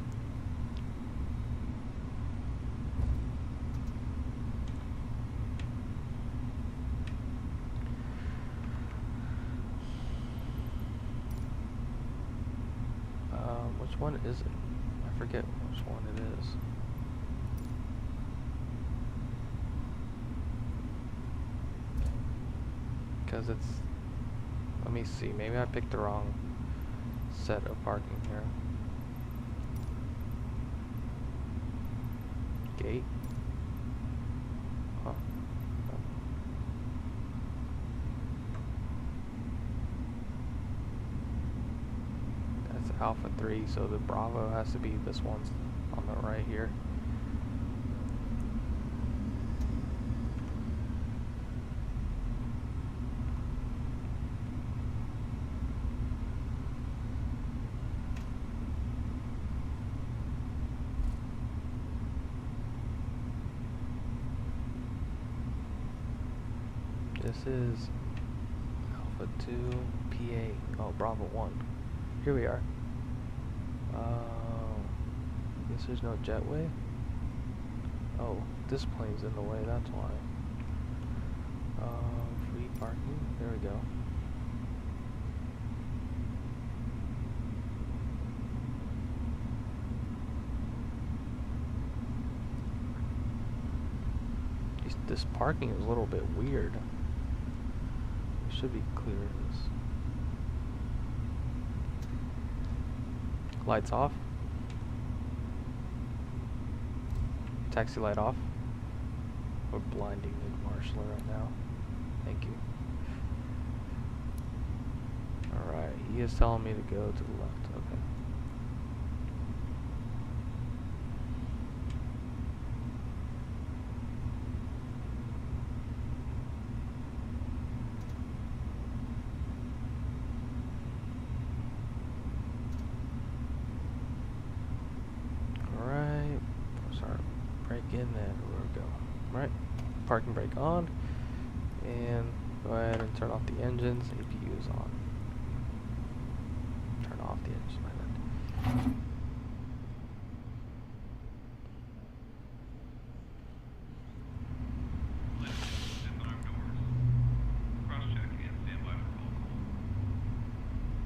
Which one is it? I forget which one it is. Because it's, let me see, maybe I picked the wrong set of parking here. gate. Huh. That's Alpha 3, so the Bravo has to be this one's on the right here. This is Alpha 2 PA. Oh, Bravo 1. Here we are. I guess there's no jetway. Oh, this plane's in the way, that's why. Free parking. There we go. This parking is a little bit weird. It should be clear. Lights off. Taxi light off. We're blinding the marshal right now. Thank you. Alright, he is telling me to go to the left. Okay. In and there we go. Right, parking brake on, and go ahead and turn off the engines. APU is on. Turn off the engine.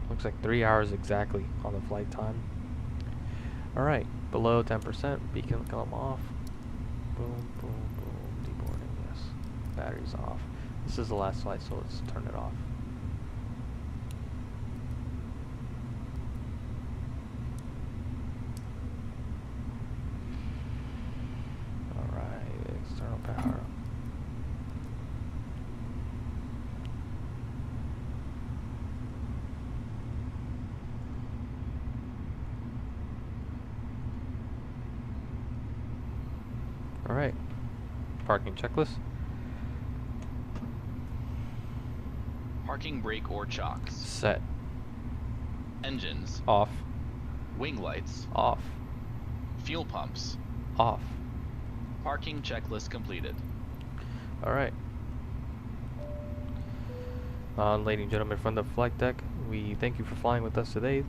Looks like 3 hours exactly on the flight time. Alright, below 10%, beacon come off. Boom, boom, boom, deboarding, yes. Battery's off. This is the last flight, so let's turn it off. Alright, external power. Alright, parking checklist. Parking brake or chocks. Set. Engines. Off. Wing lights. Off. Fuel pumps. Off. Parking checklist completed. Alright. Ladies and gentlemen from the flight deck, we thank you for flying with us today.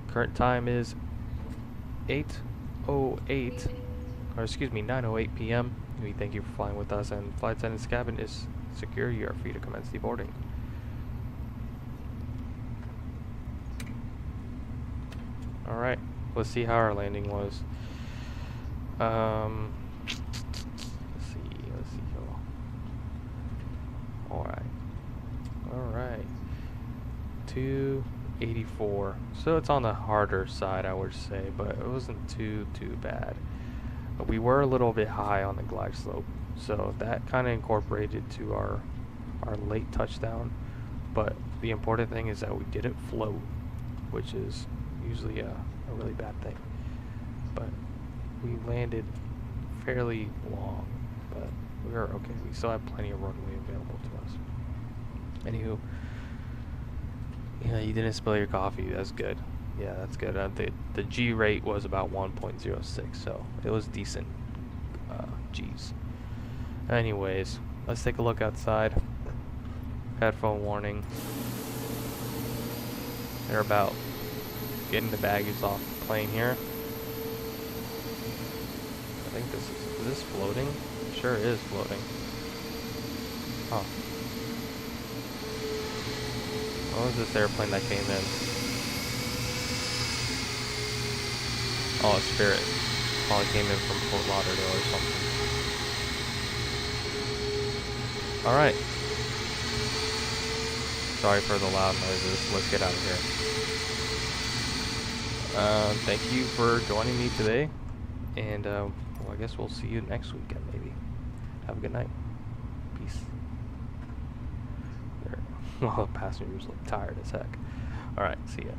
Current time is 9:08 p.m. We thank you for flying with us, and flight attendant's cabin is secure. You are free to commence deboarding. Alright, let's see how our landing was. Let's see here. Alright. 284. So it's on the harder side, I would say, but it wasn't too bad. But we were a little bit high on the glide slope, so that kind of incorporated to our late touchdown. But the important thing is that we didn't float, which is usually a really bad thing. But we landed fairly long, but we were okay. We still have plenty of runway available to us. Anywho, yeah, you didn't spill your coffee. That's good. Yeah, that's good. The G rate was about 1.06, so it was decent G's. Anyways, let's take a look outside. Headphone warning. They're about getting the baggage off the plane here. I think is this floating? It sure is floating. Huh. What was this airplane that came in? Oh, a Spirit. Probably came in from Fort Lauderdale or something. Alright. Sorry for the loud noises. Let's get out of here. Thank you for joining me today. And well, I guess we'll see you next weekend, maybe. Have a good night. Peace. Well, the passengers look tired as heck. Alright, see ya.